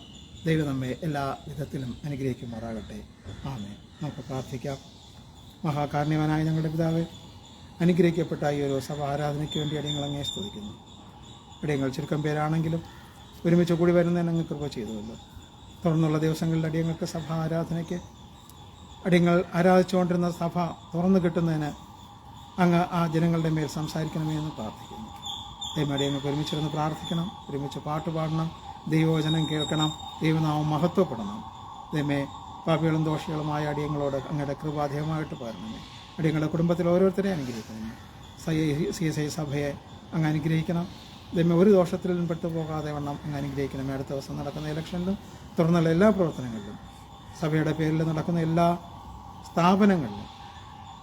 ദൈവം നമ്മെ എല്ലാ വിധത്തിലും അനുഗ്രഹിക്കുമാറാകട്ടെ. ആമേൻ. നമുക്ക് പ്രാർത്ഥിക്കാം. മഹാകാരുണ്യവാനായ ഞങ്ങളുടെ പിതാവേ, അനുഗ്രഹിക്കപ്പെട്ട ഈ ഒരു സഭ ആരാധനയ്ക്ക് വേണ്ടി അടിയങ്ങൾ അങ്ങേ സ്തുതിക്കുന്നു. അടിയങ്ങൾ ചുരുക്കം പേരാണെങ്കിലും ഒരുമിച്ച് കൂടി വരുന്നതിന് അങ്ങ് കൃപ ചെയ്തുവല്ലോ. തുറന്നുള്ള ദിവസങ്ങളിൽ അടിയങ്ങൾക്ക് സഭ ആരാധനയ്ക്ക്, അടിയങ്ങൾ ആരാധിച്ചുകൊണ്ടിരുന്ന സഭ തുറന്നു കിട്ടുന്നതിന് അങ്ങ് ആ ജനങ്ങളുടെ മേൽ സംസാരിക്കണമേ എന്ന് പ്രാർത്ഥിക്കുന്നു. ദൈവം അടിയങ്ങൾക്ക് ഒരുമിച്ചിരുന്ന് പ്രാർത്ഥിക്കണം, ഒരുമിച്ച് പാട്ട് പാടണം, ദൈവവചനം കേൾക്കണം, ദൈവനാമം മഹത്വപ്പെടണം. ദൈവമേ പാപികളും ദോഷികളുമായ അടിയങ്ങളോട് അങ്ങയുടെ കൃപാധികമായിട്ട് പകരണമേ. അടിയങ്ങളുടെ കുടുംബത്തിൽ ഓരോരുത്തരെയും അനുഗ്രഹിക്കണമേ. CSI സഭയെ അങ്ങ് അനുഗ്രഹിക്കണം. ദൈവമേ ഒരു ദോഷത്തിലും പെട്ടുപോകാതെ വണ്ണം അങ്ങ് അനുഗ്രഹിക്കണമേ. അടുത്ത ദിവസം നടക്കുന്ന ഇലക്ഷനിലും തുടർന്നുള്ള എല്ലാ പ്രവർത്തനങ്ങളിലും സഭയുടെ പേരിൽ നടക്കുന്ന എല്ലാ സ്ഥാപനങ്ങളിലും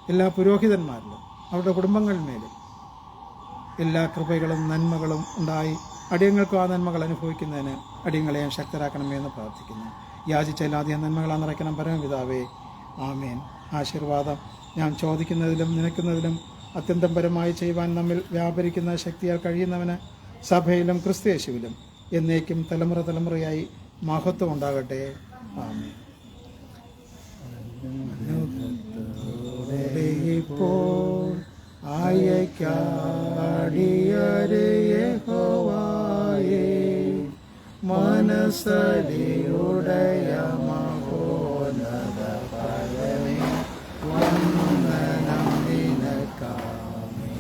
എല്ലാ പുരോഹിതന്മാരിലും അവരുടെ കുടുംബങ്ങളിന്മേലും എല്ലാ കൃപകളും നന്മകളും ഉണ്ടായി അടിയങ്ങൾക്കും ആ നന്മകൾ അനുഭവിക്കുന്നതിന് അടിയങ്ങളെയും ശക്തരാക്കണമേ എന്ന് പ്രാർത്ഥിക്കുന്നു. യാചിച്ച എല്ലാധികം നന്മകളാ നിറയ്ക്കണം പരമപിതാവേ. ആമേൻ. ആശീർവാദം ഞാൻ ചോദിക്കുന്നതിലും നിനക്കുന്നതിലും അത്യന്തം പരമായി ചെയ്യുവാൻ നമ്മിൽ വ്യാപരിക്കുന്ന ശക്തിയാൽ കഴിയുന്നവന് സഭയിലും ക്രിസ്തുയേശുവിലും എന്നേക്കും തലമുറ തലമുറയായി മഹത്വം ഉണ്ടാകട്ടെ. ആമേൻ. ഇപ്പോൾ അയക്കാടിയരെ യഹോവായേ മനസ്സലിയുടയ മഹോന്നത പരമേ വന്ദനം നിനക്കാമേ.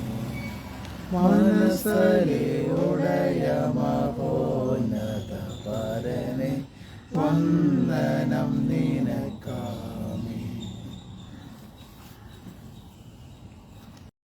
മനസ്സലിയുടയ മഹോന്നത പരമേ വന്ദനം